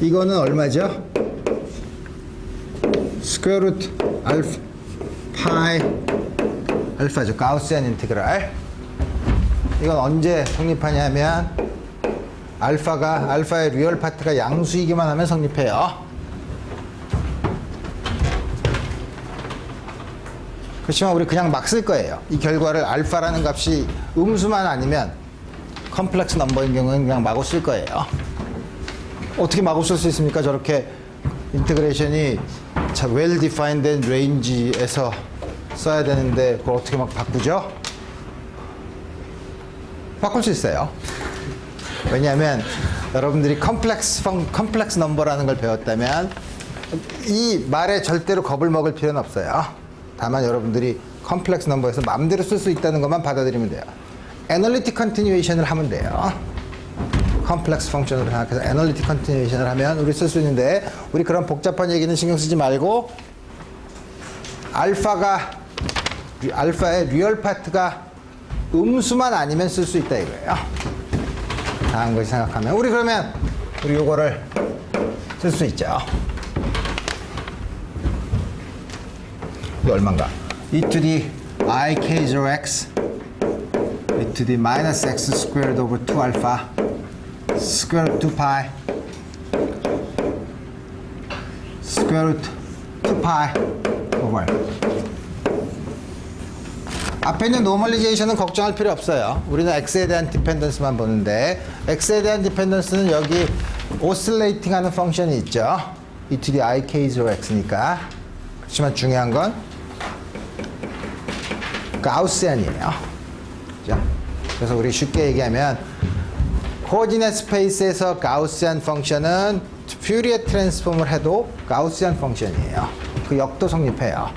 Speaker 1: 이거는 얼마죠? 스퀘어 루트 알파 파이 알파죠. 가우시안 인테그랄. 이건 언제 성립하냐면 알파의 리얼 파트가 양수이기만 하면 성립해요. 그렇지만 우리 그냥 막 쓸 거예요. 이 결과를 알파라는 값이 음수만 아니면 컴플렉스 넘버인 경우는 그냥 마구 쓸 거예요. 어떻게 마구 쓸 수 있습니까? 저렇게 인테그레이션이 well defined range에서 써야 되는데 그걸 어떻게 막 바꾸죠? 바꿀 수 있어요. 왜냐하면 여러분들이 컴플렉스 넘버라는 걸 배웠다면 이 말에 절대로 겁을 먹을 필요는 없어요. 다만 여러분들이 컴플렉스 넘버에서 마음대로 쓸 수 있다는 것만 받아들이면 돼요. 애널리틱 컨티뉴에이션을 하면 돼요. 컴플렉스 펑션으로 생각해서 애널리틱 컨티뉴에이션을 하면 우리 쓸 수 있는데, 우리 그런 복잡한 얘기는 신경 쓰지 말고 알파의 리얼 파트가 음수만 아니면 쓸 수 있다 이거예요. 다한 것이 생각하면 우리 그러면 우리 요거를 쓸 수 있죠. 이거 얼마인가? e to the I k0 x e to the minus x squared over 2 alpha square root 2 pi square root 2 pi over. 앞에 있는 노멀리제이션은 걱정할 필요 없어요. 우리는 x에 대한 디펜던스만 보는데, x에 대한 디펜던스는 여기 오실레이팅 하는 펑션이 있죠. e to the I k0 x니까. 그렇지만 중요한 건 가우시안이에요. 그래서 우리 쉽게 얘기하면 코디네이트 스페이스에서 가우시안 펑션은 퓨리에 트랜스폼을 해도 가우시안 펑션이에요. 그 역도 성립해요.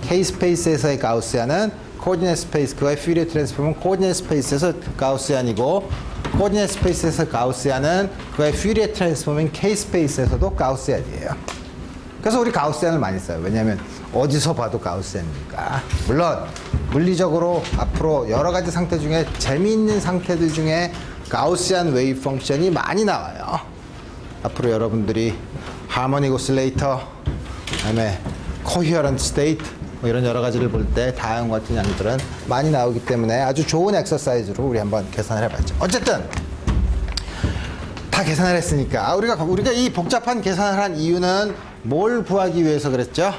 Speaker 1: K 스페이스에서의 가우시안은 코디네이트 스페이스, 그거의 퓨리에 트랜스폼은 코디네이트 스페이스에서 가우시안이고, 코디네이트 스페이스에서 가우시안은 그거의 퓨리에 트랜스폼인 K 스페이스에서도 가우시안이에요. 그래서 우리 가우시안을 많이 써요. 왜냐하면 어디서 봐도 가우시안이니까. 물론 물리적으로 앞으로 여러 가지 상태 중에 재미있는 상태들 중에 가우시안 웨이브 펑션이 많이 나와요. 앞으로 여러분들이 하모닉 오실레이터, 그다음에 코히어런트 스테이트 뭐 이런 여러 가지를 볼 때 다음 같은 양들은 많이 나오기 때문에 아주 좋은 엑서사이즈로 우리 한번 계산을 해봤죠. 어쨌든 다 계산을 했으니까 우리가 이 복잡한 계산을 한 이유는 뭘 구하기 위해서 그랬죠?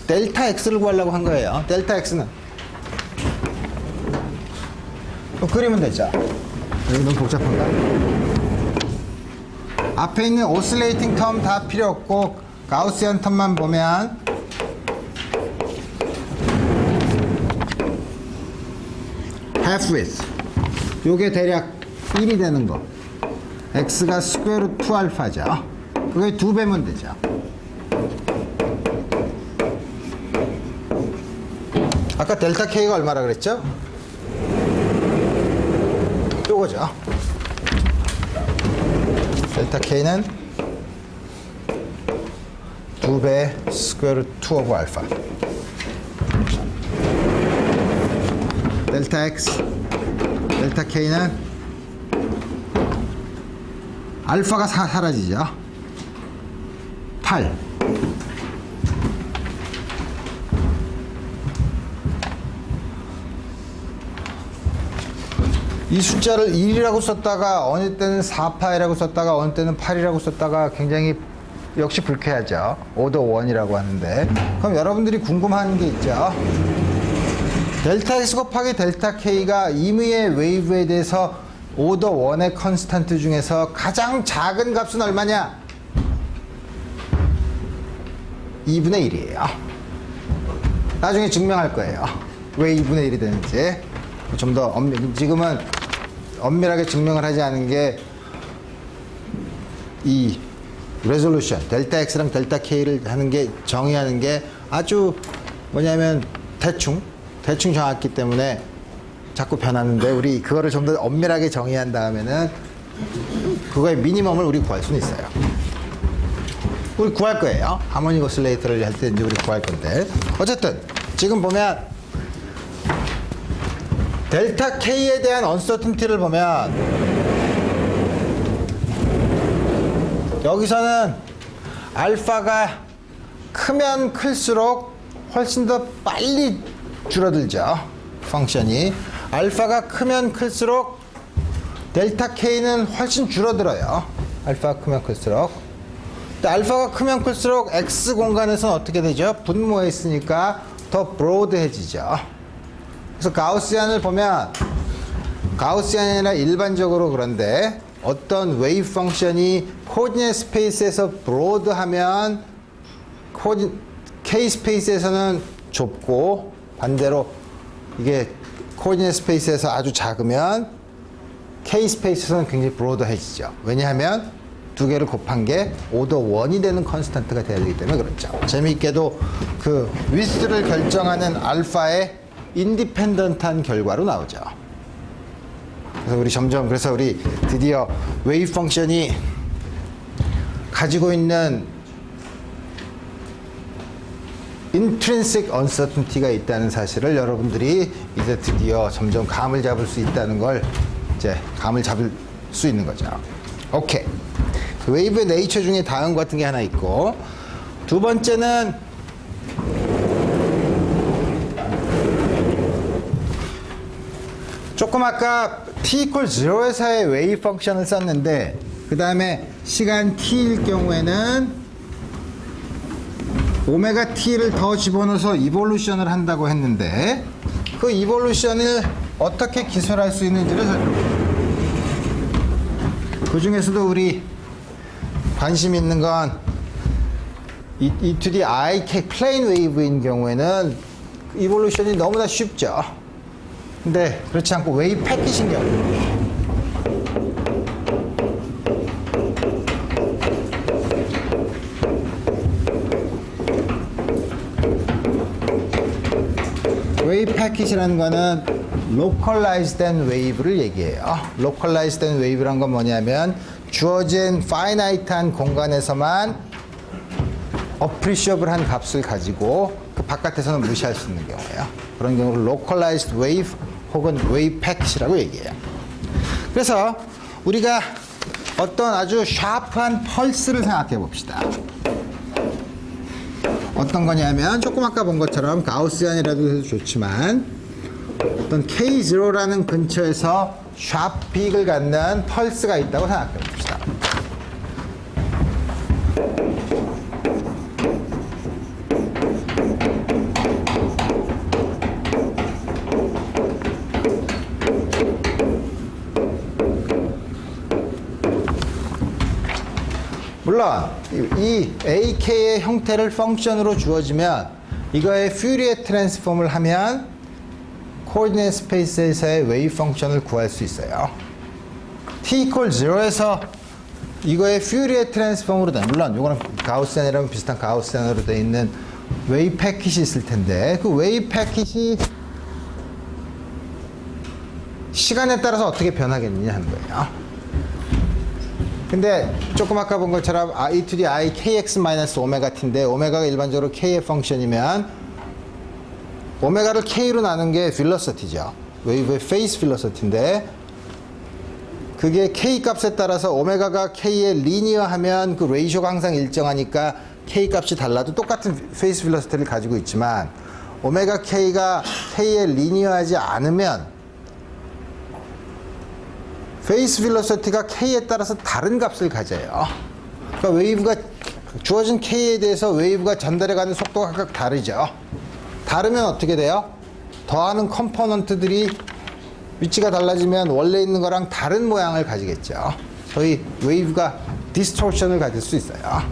Speaker 1: 델타 x를 구하려고 한 거예요. 델타 x는 그리면 되죠. 여기 너무 복잡한가? 앞에 있는 오실레이팅 텀 다 필요 없고 가우시안 텀만 보면 half width 요게 대략 1이 되는 거, x가 스퀘어 루트 2 알파죠. 그게 2배면 되죠. 아까 델타 K가 얼마라 그랬죠? 요거죠. 델타 K는 2배 스퀘어 루트 2 오브 알파. 델타 X, 델타 K는 알파가 사라지죠. 8. 이 숫자를 1이라고 썼다가 어느 때는 4파이라고 썼다가 어느 때는 8이라고 썼다가 굉장히 역시 불쾌하죠. 오더 1이라고 하는데, 그럼 여러분들이 궁금한 게 있죠. 델타 X 곱하기 델타 K가 임의의 웨이브에 대해서 오더 1의 컨스탄트 중에서 가장 작은 값은 얼마냐? 2분의 1이에요. 나중에 증명할 거예요. 왜 2분의 1이 되는지. 좀 더 지금은 엄밀하게 증명을 하지 않은 게 이 레졸루션, 델타 X랑 델타 K를 하는 게, 정의하는 게 아주 뭐냐면 대충 정확기 때문에 자꾸 변하는데, 우리 그거를 좀 더 엄밀하게 정의한 다음에는 그거의 미니멈을 우리 구할 수는 있어요. 우리 구할 거예요. 하모닉 오실레이터를 할 때 이제 우리 구할 건데, 어쨌든 지금 보면 델타 K에 대한 언서튼티를 보면 여기서는 알파가 크면 클수록 훨씬 더 빨리 줄어들죠. 펑션이 알파가 크면 클수록 델타 K는 훨씬 줄어들어요. 알파가 크면 클수록. 근데 알파가 크면 클수록 X 공간에서는 어떻게 되죠? 분모에 있으니까 더 브로드해지죠. 그래서 가우시안을 보면 가우시안이 아니라 일반적으로 그런데 어떤 웨이브 펑션이 코디네이트 스페이스에서 브로드하면 K 스페이스에서는 좁고 반대로 이게 코디네이트 스페이스에서 아주 작으면 K 스페이스에서는 굉장히 브로드해지죠. 왜냐하면 두 개를 곱한 게 오더 1이 되는 컨스턴트가 돼야 되기 때문에 그렇죠. 재미있게도 그 위스를 결정하는 알파의 인디펜던트한 결과로 나오죠. 그래서 우리 드디어 웨이브 펑션이 가지고 있는 intrinsic uncertainty가 있다는 사실을 여러분들이 이제 드디어 점점 감을 잡을 수 있다는 걸 이제 감을 잡을 수 있는 거죠. 오케이. 웨이브의 네이처 중에 다음과 같은 게 하나 있고, 두 번째는 조금 아까 t equal 0에서의 웨이브 펑션을 썼는데 그 다음에 시간 t일 경우에는 오메가 t를 더 집어넣어서 이볼루션을 한다고 했는데 그 이볼루션을 어떻게 기술할 수 있는지를 그 중에서도 우리 관심 있는 건 e to the I k 플레인 웨이브인 경우에는 이볼루션이 너무나 쉽죠. 근데 그렇지 않고 웨이브 패킷인 경우 웨이브 패킷이라는 거는 localized wave를 얘기해요. localized wave란 건 뭐냐면 주어진 finite한 공간에서만 appreciable한 값을 가지고 그 바깥에서는 무시할 수 있는 경우예요. 그런 경우를 localized wave 혹은 wave packet이라고 얘기해요. 그래서 우리가 어떤 아주 샤프한 펄스를 생각해 봅시다. 어떤 거냐면 조금 아까 본 것처럼 가우시안이라도 해도 좋지만 어떤 K0라는 근처에서 샤프 픽을 갖는 펄스가 있다고 생각해 봅시다. 물론 이 AK의 형태를 펑션으로 주어지면 이거의 퓨리에 트랜스폼을 하면 코디네이트 스페이스에서의 웨이브 펑션을 구할 수 있어요. t equal 0에서 이거의 퓨리에 트랜스폼으로 된, 물론 이거는 가우시안이랑 비슷한 가우시안으로 되어 있는 웨이브 패킷이 있을 텐데 그 웨이브 패킷이 시간에 따라서 어떻게 변하겠느냐 하는 거예요. 근데 조금 아까 본 것처럼 e to the I kx 마이너스 오메가 t인데 오메가가 일반적으로 k의 펑션이면 오메가를 k로 나눈 게 velocity죠. 웨이브의 phase velocity인데 그게 k 값에 따라서 오메가가 k에 리니어하면 그 레이쇼가 항상 일정하니까 k 값이 달라도 똑같은 phase velocity를 가지고 있지만 오메가 k가 k에 리니어하지 않으면 페이스 벨로시티가 K에 따라서 다른 값을 가져요. 그러니까 웨이브가 주어진 K에 대해서 웨이브가 전달해가는 속도가 각각 다르죠. 다르면 어떻게 돼요? 더하는 컴포넌트들이 위치가 달라지면 원래 있는 거랑 다른 모양을 가지겠죠. 소위 웨이브가 디스토션을 가질 수 있어요.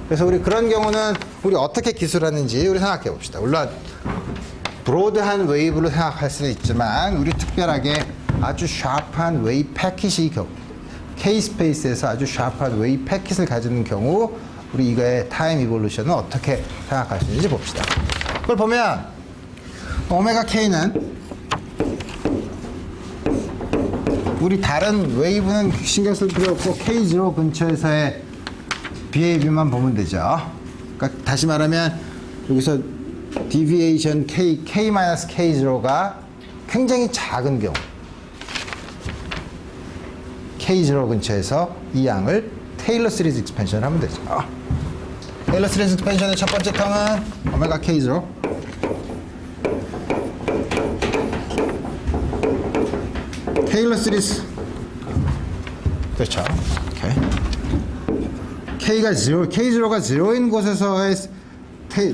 Speaker 1: 그래서 우리 그런 경우는 우리 어떻게 기술하는지 우리 생각해 봅시다. 물론 브로드한 웨이브로 생각할 수도 있지만 우리 특별하게 아주 샤프한 웨이브 패킷이 K 스페이스에서 아주 샤프한 웨이브 패킷을 가지는 경우 우리 이거의 타임 이볼루션은 어떻게 생각할 수 있는지 봅시다. 그걸 보면 오메가 K는 우리 다른 웨이브는 신경 쓸 필요 없고 K0 근처에서의 behavior만 보면 되죠. 그러니까 다시 말하면 여기서 deviation K-K0가 굉장히 작은 경우 K0 근처에서 이 양을 테일러 시리즈 익스펜션을 하면 되죠. 테일러 시리즈 익스펜션의 첫 번째 텀은 오메가 K0 테일러 시리즈 그렇죠. 오케이. K0가 0인 곳에서의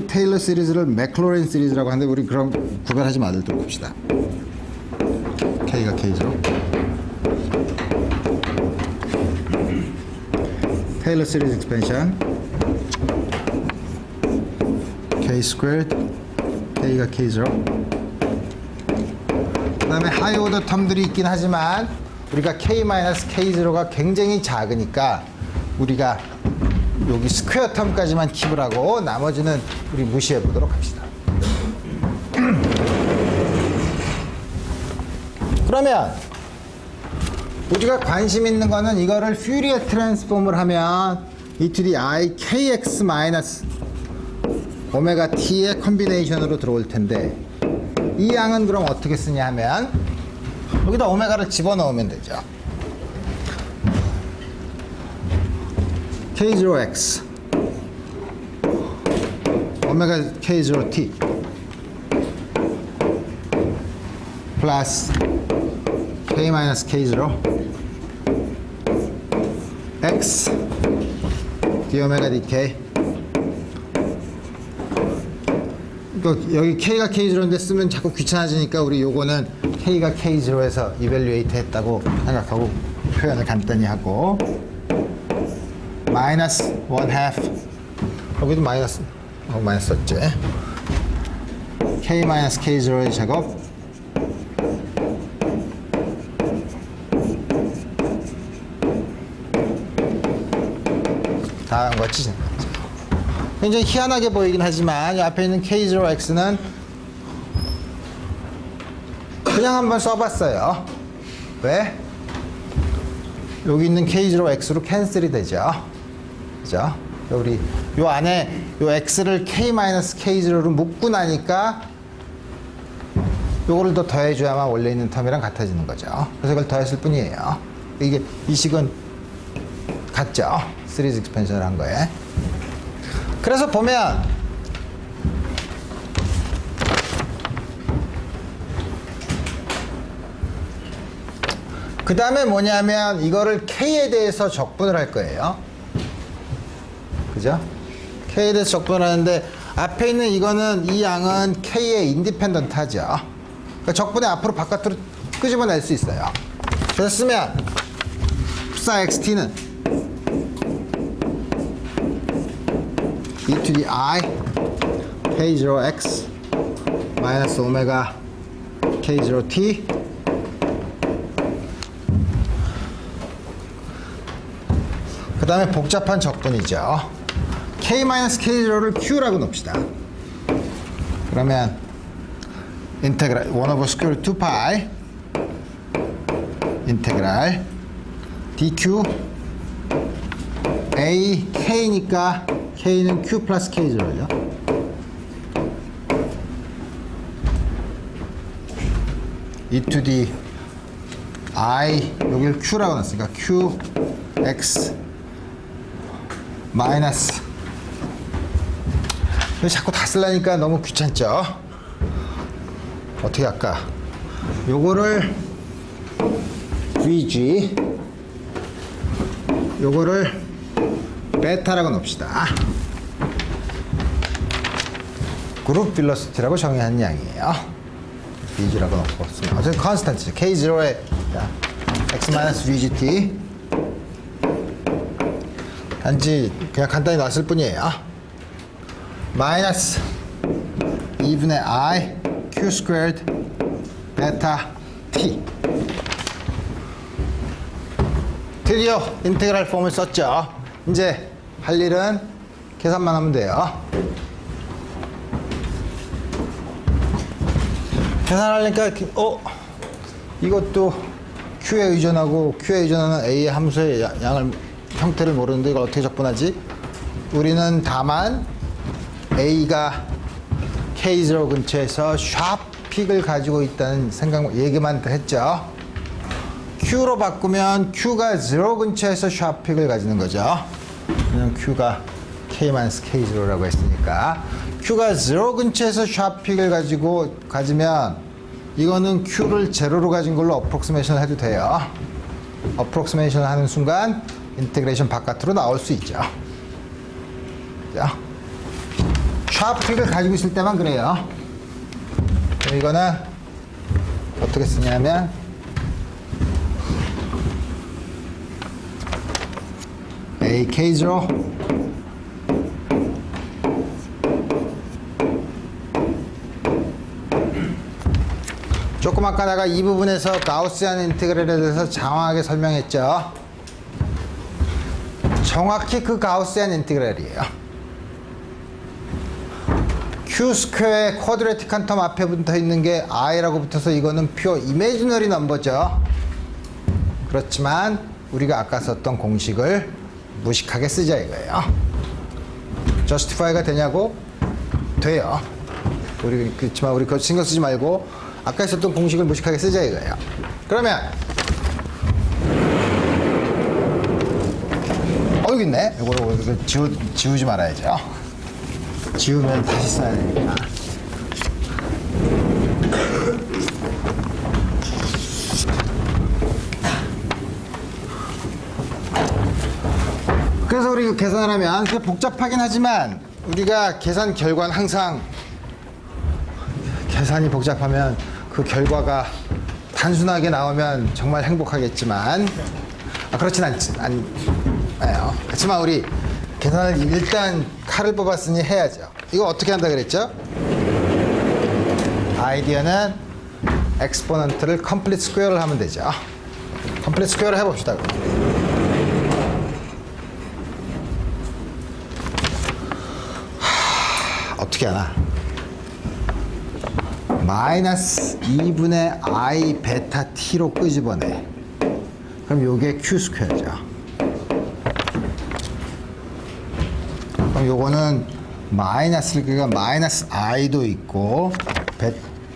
Speaker 1: 테일러 시리즈를 맥클로린 시리즈라고 하는데 우리 그럼 구별하지 말도록 합시다. K가 K0 테일러 시리즈 익스펜션 k 스퀘어드 k가 k0 그 다음에 하이 오더 텀들이 있긴 하지만 우리가 k-k0가 굉장히 작으니까 우리가 여기 스퀘어 텀까지만 킵을 하고 나머지는 우리 무시해 보도록 합시다. 그러면 우리가 관심 있는 거는 이거를 퓨리어 트랜스폼을 하면 e to the i kx 마이너스 오메가 t의 컨비네이션으로 들어올 텐데 이 양은 그럼 어떻게 쓰냐 하면 여기다 오메가를 집어넣으면 되죠. k0x 오메가 k0t 플러스 k-k0 x d 오메가 dk 여기 k가 k0인데 쓰면 자꾸 귀찮아지니까 우리 요거는 k가 k0에서 이밸류에이트 했다고 생각하고 표현을 간단히 하고 마이너스 1/2 여기도 마이너스 썼지 k-k0의 제곱 다 한 거지. 굉장히 희한하게 보이긴 하지만 이 앞에 있는 k0x는 그냥 한번 써봤어요. 왜? 여기 있는 k0x로 캔슬이 되죠. 그죠? 우리 요 안에 요 x를 k-k0로 묶고 나니까 요거를 더 더해줘야만 원래 있는 텀이랑 같아지는 거죠. 그래서 이걸 더했을 뿐이에요. 이게 이 식은 같죠. 시리즈 익스펜션을 한 거에. 그래서 보면 그 다음에 뭐냐면 이거를 k에 대해서 적분을 할 거예요. 그죠? k에 대해서 적분을 하는데 앞에 있는 이거는 이 양은 k의 인디펜던트 하죠. 그러니까 적분에 앞으로 바깥으로 끄집어낼 수 있어요. 그래서 쓰면 흡사 xt는 e to the i k0x 마이너스 오메가 k0t 그 다음에 복잡한 적분이죠. k-k0를 q라고 놓읍시다. 그러면 인테그랄 1/스퀘어 2파이 인테그랄 dq a k니까 k는 q 플러스 k0죠. e to the i 여기를 q라고 놨으니까 q x 마이너스 자꾸 다 쓰려니까 너무 귀찮죠. 어떻게 할까? 요거를 vg 요거를 베타라고 놓읍시다. 그룹 빌러시티라고 정의한 양이에요. vg라고 놓고 어쨌든 컨스탄트죠. k0에 x-vgt 단지 그냥 간단히 놨을 뿐이에요. 마이너스 2분의 i q 스퀘어드 베타 t 드디어 인테그랄 폼을 썼죠. 이제 할 일은 계산만 하면 돼요. 계산하려니까 이것도 q에 의존하고 q에 의존하는 a의 함수의 양을 형태를 모르는데 이걸 어떻게 적분하지? 우리는 다만 a가 k0 근처에서 샵픽을 가지고 있다는 얘기만 했죠. q로 바꾸면 q가 0 근처에서 샵픽을 가지는 거죠. 그냥 q가 k-k0라고 했으니까 q가 0 근처에서 샵픽을 가지면 이거는 q를 제로로 가진 걸로 어프록시메이션을 해도 돼요. 어프록시메이션을 하는 순간 인테그레이션 바깥으로 나올 수 있죠. 샵픽을 가지고 있을 때만 그래요. 그럼 이거는 어떻게 쓰냐면 AK0 조금 아까 내가 이 부분에서 가우시안 인티그럴에 대해서 장황하게 설명했죠. 정확히 그 가우시안 인티그럴이에요. q 스퀘어의 쿼드레틱한 텀 앞에 붙어 있는 게 i라고 붙어서 이거는 퓨어 이미지너리 넘버죠. 그렇지만 우리가 아까 썼던 공식을 무식하게 쓰자 이거예요. justify가 되냐고? 돼요. 그렇지만 우리 그거 신경 쓰지 말고 아까 썼던 공식을 무식하게 쓰자 이거예요. 그러면 여기 있네. 이거 지우지 말아야죠. 지우면 다시 써야 되니까. 그래서 우리 계산을 하면 복잡하긴 하지만 우리가 계산 결과는 항상 계산이 복잡하면 그 결과가 단순하게 나오면 정말 행복하겠지만 그렇진 않아요. 그렇지만 우리 계산을 일단 칼을 뽑았으니 해야죠. 이거 어떻게 한다 그랬죠? 아이디어는 엑스포넌트를 컴플리트 스퀘어를 하면 되죠. 컴플리트 스퀘어를 해봅시다. 어떻게 하나? 마이너스 2분의 i 베타 t로 끄집어내. 그럼 요게 q 스퀘어죠. 그럼 요거는 마이너스니까 마이너스 i도 있고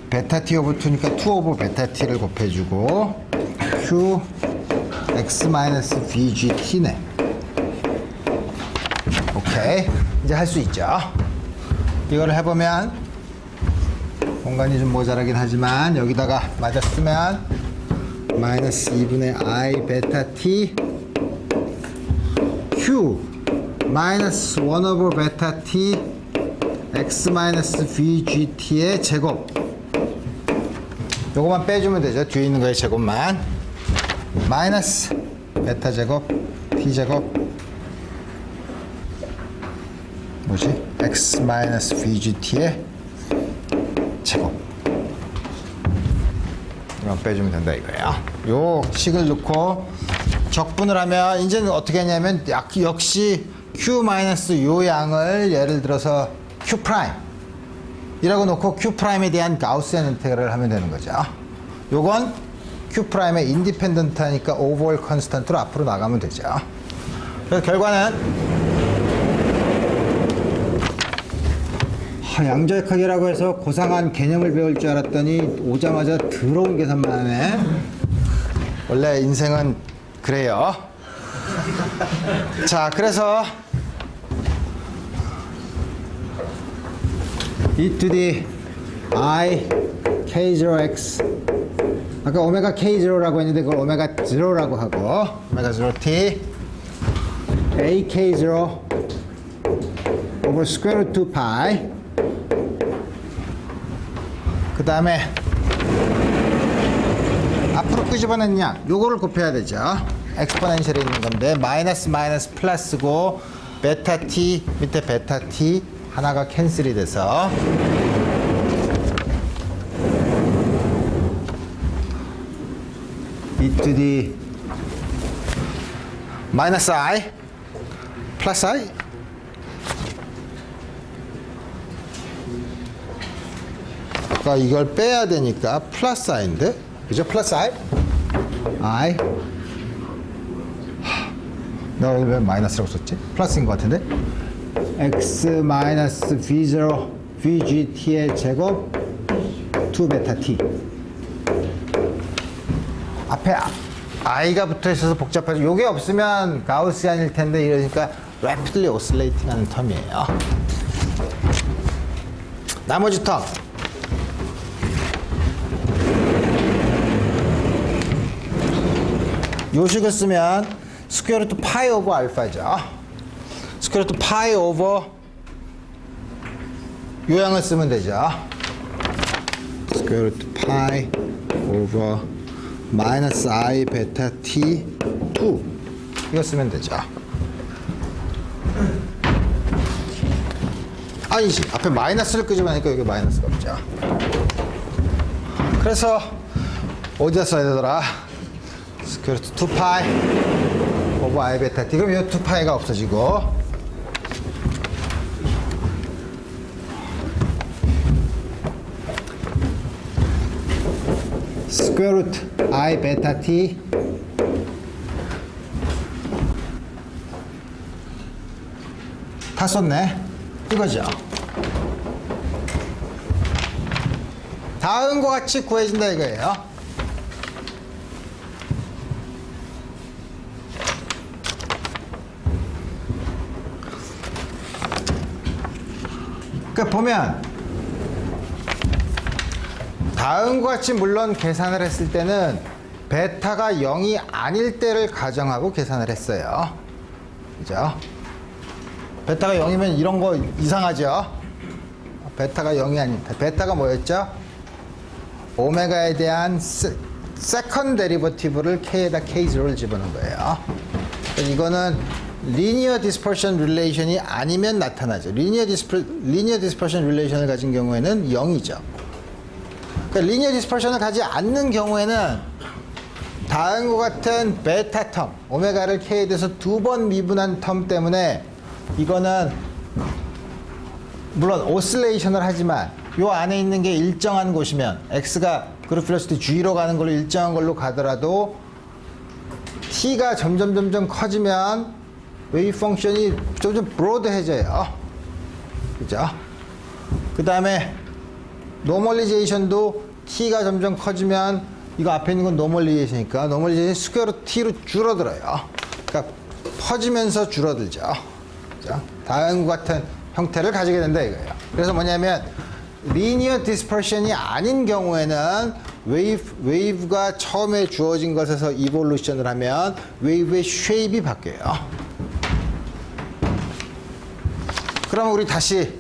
Speaker 1: 베타 t 오버 2니까 2 오버 베타 t를 곱해주고 q x 마이너스 vgt네. 오케이. 이제 할 수 있죠. 이거를 해보면 공간이 좀 모자라긴 하지만 여기다가 맞아 쓰면 마이너스 2분의 i 베타 t q 마이너스 1 오버 베타 t x 마이너스 vgt의 제곱. 요거만 빼주면 되죠. 뒤에 있는 거의 제곱만. 마이너스 베타 제곱 t 제곱 뭐지? x 마이너스 vgt의 제곱. 이건 빼주면 된다 이거예요. 요 식을 넣고 적분을 하면 이제는 어떻게 하냐면 역시 q 마이너스 요 양을 예를 들어서 q 프라임 이라고 놓고 q 프라임에 대한 가우시안 인테그럴을 하면 되는 거죠. 요건 q 프라임의 인디펜던트 하니까 오버올 컨스턴트로 앞으로 나가면 되죠. 그래서 결과는 양자역학이라고 해서 고상한 개념을 배울 줄 알았더니 오자마자 더러운 계산만 하네. 원래 인생은 그래요. 자, 그래서 e to the i k0x 아까 오메가 k0라고 했는데 그걸 오메가 0라고 하고 오메가 0t ak0 over square root 2 pi 그 다음에 앞으로 끄집어낸 양 요거를 곱해야 되죠. 엑스포넨셜에 있는 건데 마이너스 마이너스 플러스고 베타 t 밑에 베타 t 하나가 캔슬이 돼서 e to the 마이너스 i 플러스 i 아까 이걸 빼야 되니까 플러스 i인데 그죠? 플러스 i 내가 왜 마이너스라고 썼지? 플러스인 것 같은데 x 마이너스 v0 vgt의 제곱 2 베타 t 앞에 i가 붙어 있어서 복잡하죠. 요게 없으면 가우시안일 텐데 이러니까 rapidly oscillating 하는 텀이에요. 나머지 텀 요식을 쓰면 스퀘어 루트 파이 오버 알파죠. 스퀘어 루트 파이 오버 요양을 쓰면 되죠. 스퀘어 루트 파이 오버 마이너스 i 베타 t 2 이거 쓰면 되죠. 아니지. 앞에 마이너스를 끄집어내니까 여기 마이너스가 없죠. 그래서 어디다 써야 되더라? 스퀘어 루트 2파이 오버 I 베타 t. 그럼 이 2파이가 없어지고 스퀘어 루트 I 베타 t 다 썼네. 이거죠. 다음과 같이 구해진다 이거예요. 그러니까 보면 다음과 같이 물론 계산을 했을 때는 베타가 0이 아닐 때를 가정하고 계산을 했어요. 그죠? 베타가 0이면 이런 거 이상하죠? 베타가 0이 아닙니다. 베타가 뭐였죠? 오메가에 대한 세컨 데리버티브를 k에다 k0를 집어넣은 거예요. 이거는 리니어 디스퍼션 릴레이션이 아니면 나타나죠. 리니어 디스퍼션 릴레이션을 가진 경우에는 0이죠. 그러니까 리니어 디스퍼션을 가지 않는 경우에는 다음과 같은 베타 텀, 오메가를 k에 대해서 2번 미분한 텀 때문에 이거는 물론 오실레이션을 하지만 요 안에 있는 게 일정한 곳이면 x가 그룹 velocity g로 가는 걸로 일정한 걸로 가더라도 t가 점점 커지면 웨이브 펑션이 점점 브로드해져요. 그죠? 그 다음에 노멀리제이션도 t가 점점 커지면 이거 앞에 있는 건 노멀리제이션이니까 노멀리제이션이 스퀘어 루트 t로 줄어들어요. 그러니까 퍼지면서 줄어들죠. 그죠? 다음과 같은 형태를 가지게 된다 이거예요. 그래서 뭐냐면 리니어 디스퍼션이 아닌 경우에는 웨이브가 처음에 주어진 것에서 이볼루션을 하면 웨이브의 쉐입이 바뀌어요. 그럼 우리 다시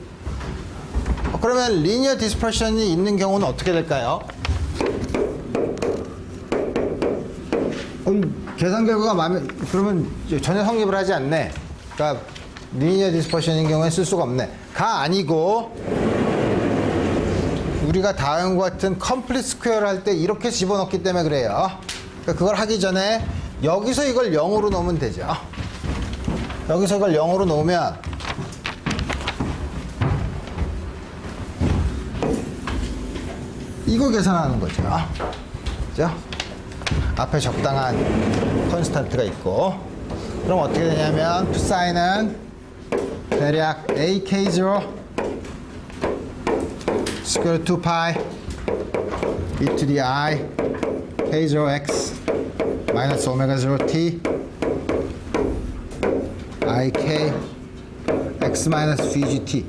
Speaker 1: 그러면 리니어 디스퍼션이 있는 경우는 어떻게 될까요? 계산 결과가 마음에 그러면 전혀 성립을 하지 않네. 그러니까 리니어 디스퍼션인 경우에 쓸 수가 없네. 가 아니고 우리가 다음과 같은 컴플리트 스퀘어를 할 때 이렇게 집어넣기 때문에 그래요. 그러니까 그걸 하기 전에 여기서 이걸 0으로 놓으면 되죠. 여기서 이걸 0으로 놓으면 이거 계산하는 거죠. 그죠? 앞에 적당한 컨스탄트가 있고 그럼 어떻게 되냐면 사인은 대략 AK0 스퀘어 2파이 e to the i k0x 마이너스 오메가 0t ik x 마이너스 vgt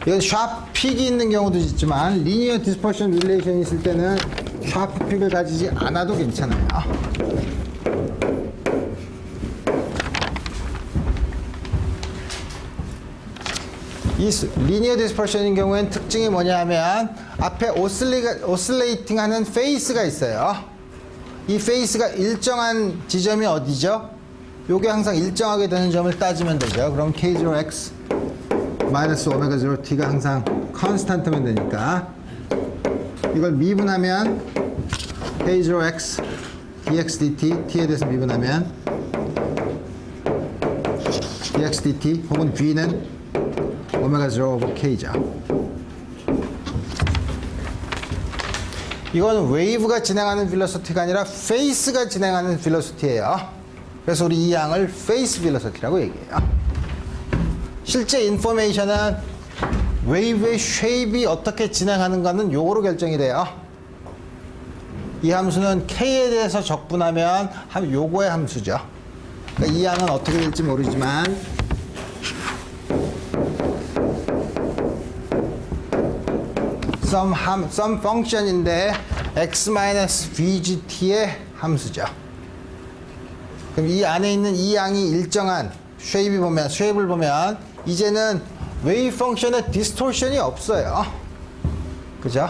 Speaker 1: 이건 샤프 픽이 있는 경우도 있지만 리니어 디스퍼션 릴레이션이 있을 때는 샤프 픽을 가지지 않아도 괜찮아요. 이 리니어 디스퍼션인 경우에는 특징이 뭐냐면 앞에 오실레이팅 하는 페이스가 있어요. 이 페이스가 일정한 지점이 어디죠? 요게 항상 일정하게 되는 점을 따지면 되죠. 그럼 k0x 마이너스 오메가 0t가 항상 컨스탄트면 되니까 이걸 미분하면 k0x dx dt t에 대해서 미분하면 dx dt 혹은 v는 오메가 0 오버 k죠. 이건 웨이브가 진행하는 빌로시티가 아니라 페이스가 진행하는 빌로시티예요. 그래서 우리 이 양을 페이스 빌로시티라고 얘기해요. 실제 인포메이션은 웨이브의 쉐입이 어떻게 진행하는가는 요거로 결정이 돼요. 이 함수는 k에 대해서 적분하면 요거의 함수죠. 그러니까 이 양은 어떻게 될지 모르지만 some function인데 x-vgt의 함수죠. 그럼 이 안에 있는 이 양이 일정한 쉐입을 보면 이제는 웨이브 펑션에 디스토션이 없어요. 그죠?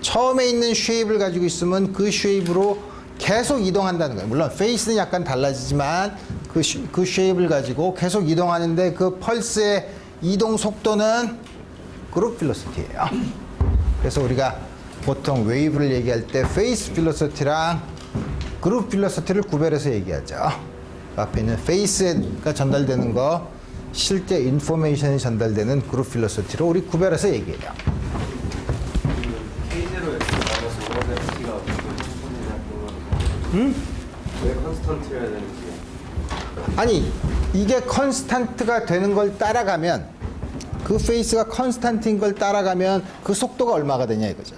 Speaker 1: 처음에 있는 쉐입을 가지고 있으면 그 쉐입으로 계속 이동한다는 거예요. 물론 페이스는 약간 달라지지만 그 쉐입을 가지고 계속 이동하는데 그 펄스의 이동 속도는 그룹 필로시티예요. 그래서 우리가 보통 웨이브를 얘기할 때 페이스 필로시티랑 그룹 필로시티를 구별해서 얘기하죠. 앞에 있는 페이스가 전달되는 거, 실제 인포메이션이 전달되는 그룹 필로시티로 우리 구별해서 얘기해요.
Speaker 2: 왜 컨스턴트여야 되는지.
Speaker 1: 아니, 이게 컨스탄트가 되는 걸 따라가면, 그 페이스가 컨스탄트인 걸 따라가면 그 속도가 얼마가 되냐 이거죠.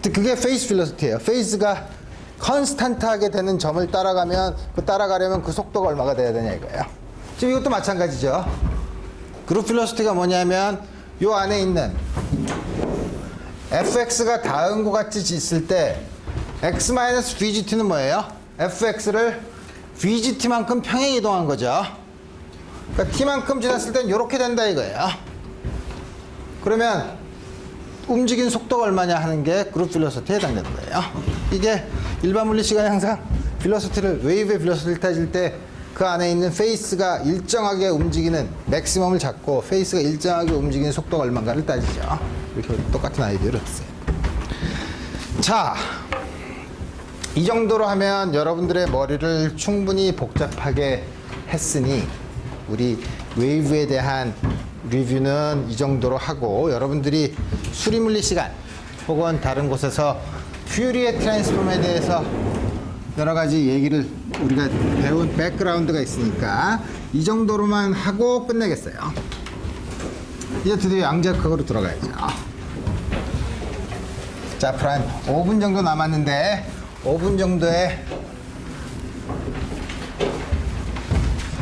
Speaker 1: 그게 페이스 필로시티예요. 페이스가 컨스탄트하게 되는 점을 따라가면, 따라가려면 그 속도가 얼마가 돼야 되냐 이거예요. 지금 이것도 마찬가지죠. 그룹 필로시티가 뭐냐면 요 안에 있는 fx가 다음과 같이 있을 때 x-vgt는 뭐예요? fx를 vgt만큼 평행 이동한 거죠. 그러니까 t만큼 지났을 땐 이렇게 된다 이거예요. 그러면 움직인 속도가 얼마냐 하는 게 그룹 필로시티에 해당되는 거예요. 이게 일반 물리 시간에 항상 필로시티를, 웨이브의 필로시티를 따질 때 그 안에 있는 페이스가 일정하게 움직이는 맥시멈을 잡고 페이스가 일정하게 움직이는 속도가 얼마인가를 따지죠. 이렇게 똑같은 아이디어를 했어요. 자, 이 정도로 하면 여러분들의 머리를 충분히 복잡하게 했으니 우리 웨이브에 대한 리뷰는 이 정도로 하고, 여러분들이 수리물리 시간 혹은 다른 곳에서 퓨리에 트랜스폼에 대해서 여러 가지 얘기를 우리가 배운 백그라운드가 있으니까 이 정도로만 하고 끝내겠어요. 이제 드디어 양자역학으로 들어가야죠. 자, 프라임 5분 정도 남았는데 5분 정도에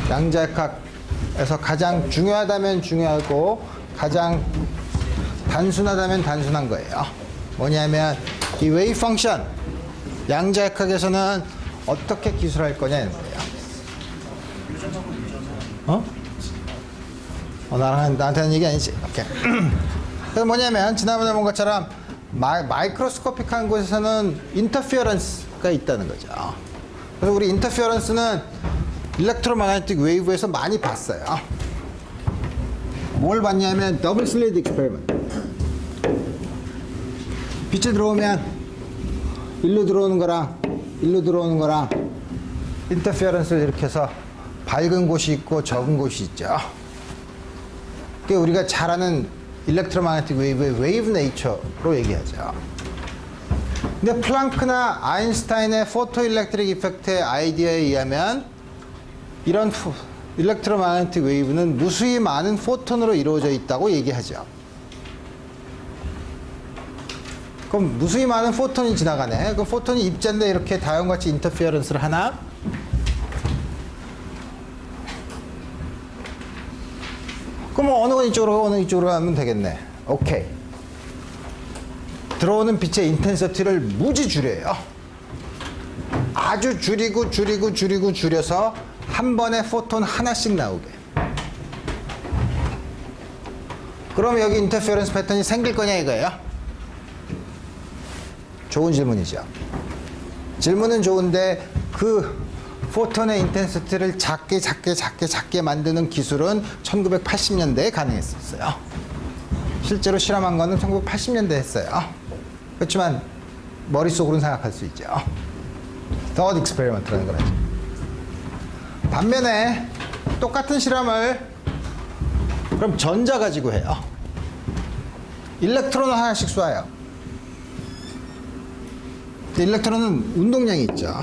Speaker 1: 양자역학에서 가장 중요하다면 중요하고 가장 단순하다면 단순한 거예요. 뭐냐면 이 웨이브 펑션, 양자역학에서는 어떻게 기술할 거냐는 거예요. 나한테 하는 얘기 아니지? 오케이. 그래서 뭐냐면 지난번에 본 것처럼 마이크로스코픽한 곳에서는 인터피어런스가 있다는 거죠. 그래서 우리 인터피어런스는 일렉트로마그네틱 웨이브에서 많이 봤어요. 뭘 봤냐면 더블 슬리드 익스페리먼트. 빛이 들어오면 일로 들어오는 거랑 인터피어런스를 일으켜서 밝은 곳이 있고 적은 곳이 있죠. 그게 우리가 잘 아는 일렉트로마그네틱 웨이브의 웨이브 네이처로 얘기하죠. 근데 플랑크나 아인슈타인의 포토일렉트릭 이펙트의 아이디어에 의하면 이런 일렉트로마그네틱 웨이브는 무수히 많은 포톤으로 이루어져 있다고 얘기하죠. 그럼 무수히 많은 포톤이 지나가네. 그 포톤이 입자인데 이렇게 다음과 같이 인터피어런스를 하나? 그럼 뭐 어느 건 이쪽으로 가고 어느 이쪽으로 가면 되겠네. 오케이. 들어오는 빛의 인텐시티를 무지 줄여요. 아주 줄여서 한 번에 포톤 하나씩 나오게. 그럼 여기 인터피어런스 패턴이 생길 거냐 이거예요. 좋은 질문이죠. 질문은 좋은데 그 포톤의 인텐시티를 작게 만드는 기술은 1980년대에 가능했었어요. 실제로 실험한 거는 1980년대에 했어요. 그렇지만 머릿속으로는 생각할 수 있죠. Third experiment라는 거라죠. 반면에 똑같은 실험을 그럼 전자 가지고 해요. 일렉트론을 하나씩 쏴요. 일렉트론은 운동량이 있죠.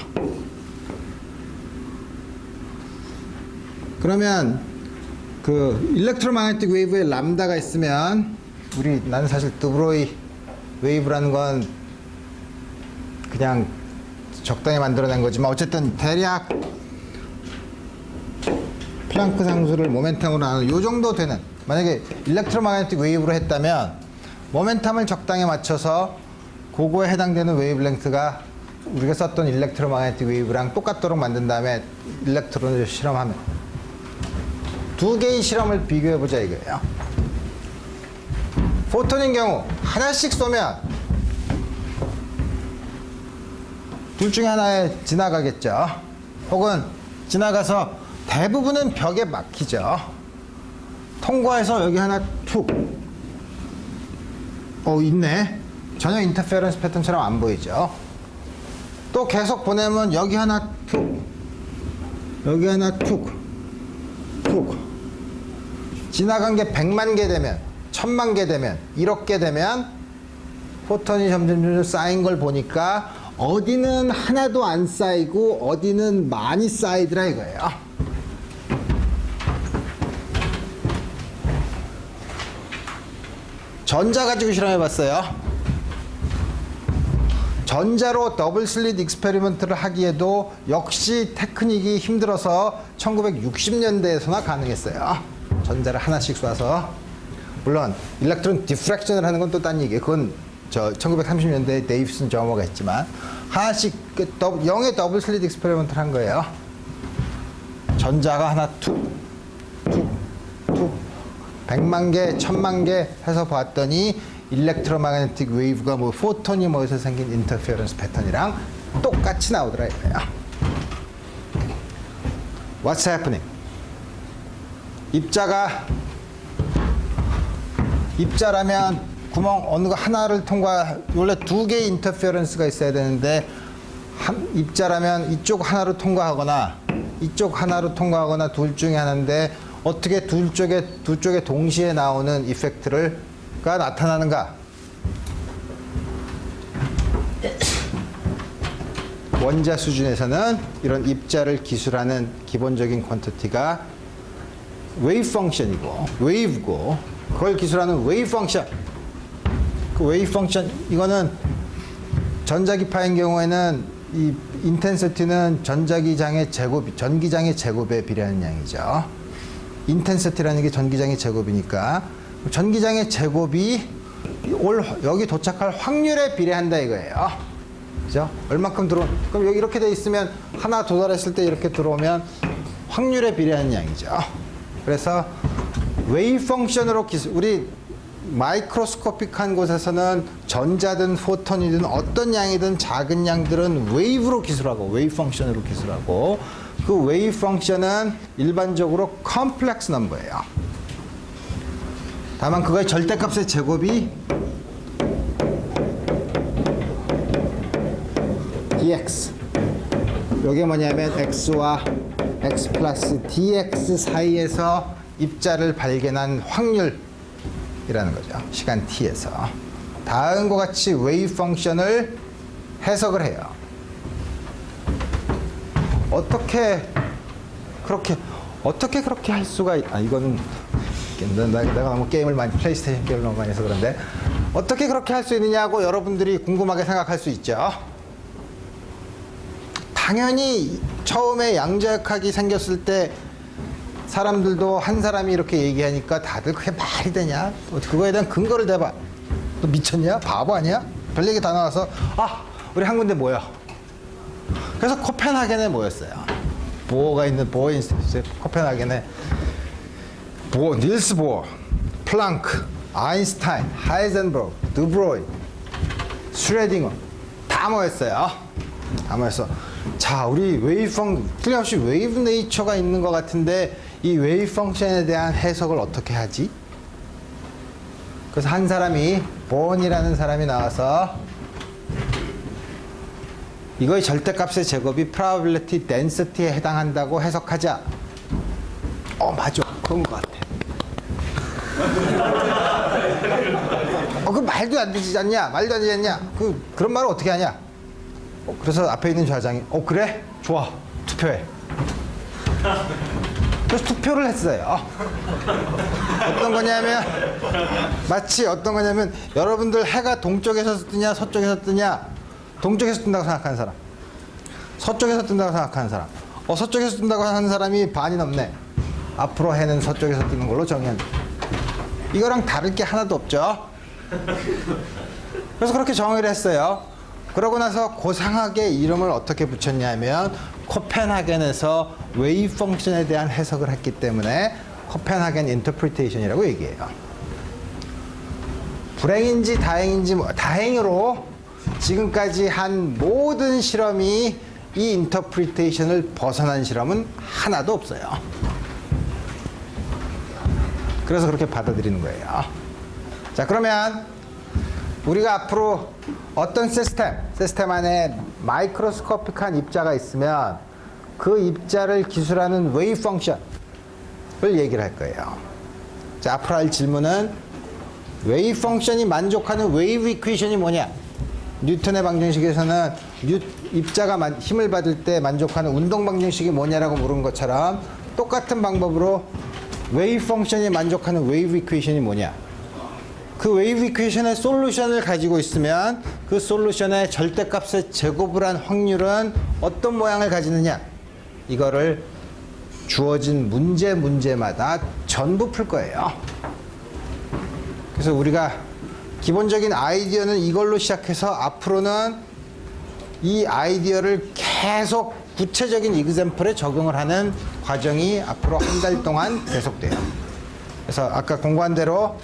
Speaker 1: 그러면 그 일렉트로마그네틱 웨이브에 람다가 있으면 나는 사실 드브로이 웨이브라는 건 그냥 적당히 만들어낸 거지만 어쨌든 대략 플랑크 상수를 모멘텀으로 나누는 요 정도 되는, 만약에 일렉트로마그네틱 웨이브로 했다면 모멘텀을 적당히 맞춰서 그거에 해당되는 웨이브랭스가 우리가 썼던 일렉트로마그네틱 웨이브랑 똑같도록 만든 다음에 일렉트론을 실험하면 두 개의 실험을 비교해보자 이거예요. 포톤인 경우 하나씩 쏘면 둘 중에 하나에 지나가겠죠. 혹은 지나가서 대부분은 벽에 막히죠. 통과해서 여기 하나 툭. 있네. 전혀 인터페런스 패턴처럼 안 보이죠. 또 계속 보내면 여기 하나 툭. 여기 하나 툭. 툭. 지나간 게 100만 개 되면, 1000만 개 되면, 1억 개 되면 포톤이 점점 쌓인 걸 보니까 어디는 하나도 안 쌓이고 어디는 많이 쌓이더라 이거예요. 전자 가지고 실험해 봤어요. 전자로 더블 슬릿 익스페리먼트를 하기에도 역시 테크닉이 힘들어서 1960년대에서나 가능했어요. 전자를 하나씩 쏴서. 물론 일렉트론 디프렉션을 하는 건 또 딴 얘기예요. 그건 1930년대에 데이비슨 저머가 했지만 하나씩 0의 더블 슬릿 익스페리먼트를 한 거예요. 전자가 하나 툭 100만 개, 1000만 개 해서 봤더니 일렉트로마그네틱 웨이브가 포톤이 뭐에서 생긴 인터페런스 패턴이랑 똑같이 나오더라 이거예요. What's happening? 입자라면 구멍 어느 거 하나를 원래 두 개의 인터페런스가 있어야 되는데 입자라면 이쪽 하나로 통과하거나 이쪽 하나로 통과하거나 둘 중에 하나인데 어떻게 두 쪽에 동시에 나오는 이펙트가 나타나는가? 원자 수준에서는 이런 입자를 기술하는 기본적인 퀄런티티가 웨이브 펑션이고 웨이브고 그걸 기술하는 웨이브 펑션. 그 웨이브 펑션 이거는 전자기파인 경우에는 이 인텐시티는 전기장의 제곱에 비례하는 양이죠. 인텐시티라는 게 전기장의 제곱이니까 전기장의 제곱이 여기 도착할 확률에 비례한다 이거예요. 그죠? 얼마큼 그럼 여기 이렇게 돼 있으면 하나 도달했을 때 이렇게 들어오면 확률에 비례하는 양이죠. 그래서 웨이브 펑션으로 우리 마이크로스코픽한 곳에서는 전자든 포톤이든 어떤 양이든 작은 양들은 웨이브로 기술하고 웨이브 펑션으로 기술하고 그 웨이브 펑션은 일반적으로 컴플렉스 넘버예요. 다만 그거의 절대값의 제곱이 dx. 이게 뭐냐면 x와 x 플러스 dx 사이에서 입자를 발견한 확률이라는 거죠. 시간 t에서. 다음과 같이 웨이브 펑션을 해석을 해요. 어떻게 그렇게 할 수가 이거는 내가 너무 플레이스테이션 게임을 너무 많이 해서 그런데 어떻게 그렇게 할 수 있느냐고 여러분들이 궁금하게 생각할 수 있죠. 당연히 처음에 양자역학이 생겼을 때 사람들도 한 사람이 이렇게 얘기하니까 다들 그게 말이 되냐? 그거에 대한 근거를 대봐. 너 미쳤냐? 바보 아니야? 별 얘기 다 나와서 우리 한 군데 모여. 그래서 코펜하겐에 모였어요. 보어가 있는 보어 인스티튜트 코펜하겐에 닐스 보어, 플랑크, 아인슈타인, 하이젠버그, 드브로이, 슈레딩어 다 모였어요. 다 모여서 자, 우리 틀림없이 웨이브 네이처가 있는 것 같은데 이 웨이브 펑션에 대한 해석을 어떻게 하지? 그래서 한 사람이 본이라는 사람이 나와서 이거의 절대값의 제곱이 probability density에 해당한다고 해석하자. 맞아. 그런 것 같아. 그 말도 안 되지 않냐? 말도 안 되지 않냐? 그런 말을 어떻게 하냐? 그래서 앞에 있는 좌장이 그래? 좋아. 투표해. 그래서 투표를 했어요. 어떤 거냐면 여러분들 해가 동쪽에서 뜨냐 서쪽에서 뜨냐? 동쪽에서 뜬다고 생각하는 사람, 서쪽에서 뜬다고 생각하는 사람. 서쪽에서 뜬다고 하는 사람이 반이 넘네. 앞으로 해는 서쪽에서 뜨는 걸로 정의한다. 이거랑 다를 게 하나도 없죠. 그래서 그렇게 정의를 했어요. 그러고 나서 고상하게 이름을 어떻게 붙였냐면 코펜하겐에서 웨이브 펑션에 대한 해석을 했기 때문에 코펜하겐 인터프리테이션이라고 얘기해요. 불행인지 다행인지 다행으로 지금까지 한 모든 실험이 이 인터프리테이션을 벗어난 실험은 하나도 없어요. 그래서 그렇게 받아들이는 거예요. 자, 그러면 우리가 앞으로 어떤 시스템 안에 마이크로스코픽한 입자가 있으면 그 입자를 기술하는 웨이브 펑션을 얘기를 할 거예요. 자, 앞으로 할 질문은 웨이브 펑션이 만족하는 웨이브 이퀘이션이 뭐냐? 뉴턴의 방정식에서는 입자가 힘을 받을 때 만족하는 운동 방정식이 뭐냐라고 물은 것처럼 똑같은 방법으로 웨이브 펑션이 만족하는 웨이브 이퀘이션이 뭐냐? 그 웨이브 이퀘이션의 솔루션을 가지고 있으면 그 솔루션의 절대값의 제곱을 한 확률은 어떤 모양을 가지느냐? 이거를 주어진 문제마다 전부 풀 거예요. 그래서 우리가 기본적인 아이디어는 이걸로 시작해서 앞으로는 이 아이디어를 계속 구체적인 이그샘플에 적용을 하는 과정이 앞으로 한 달 동안 계속돼요. 그래서 아까 공부한 대로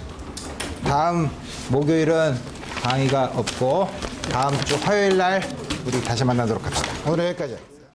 Speaker 1: 다음 목요일은 강의가 없고 다음 주 화요일 날 우리 다시 만나도록 합시다. 오늘 여기까지.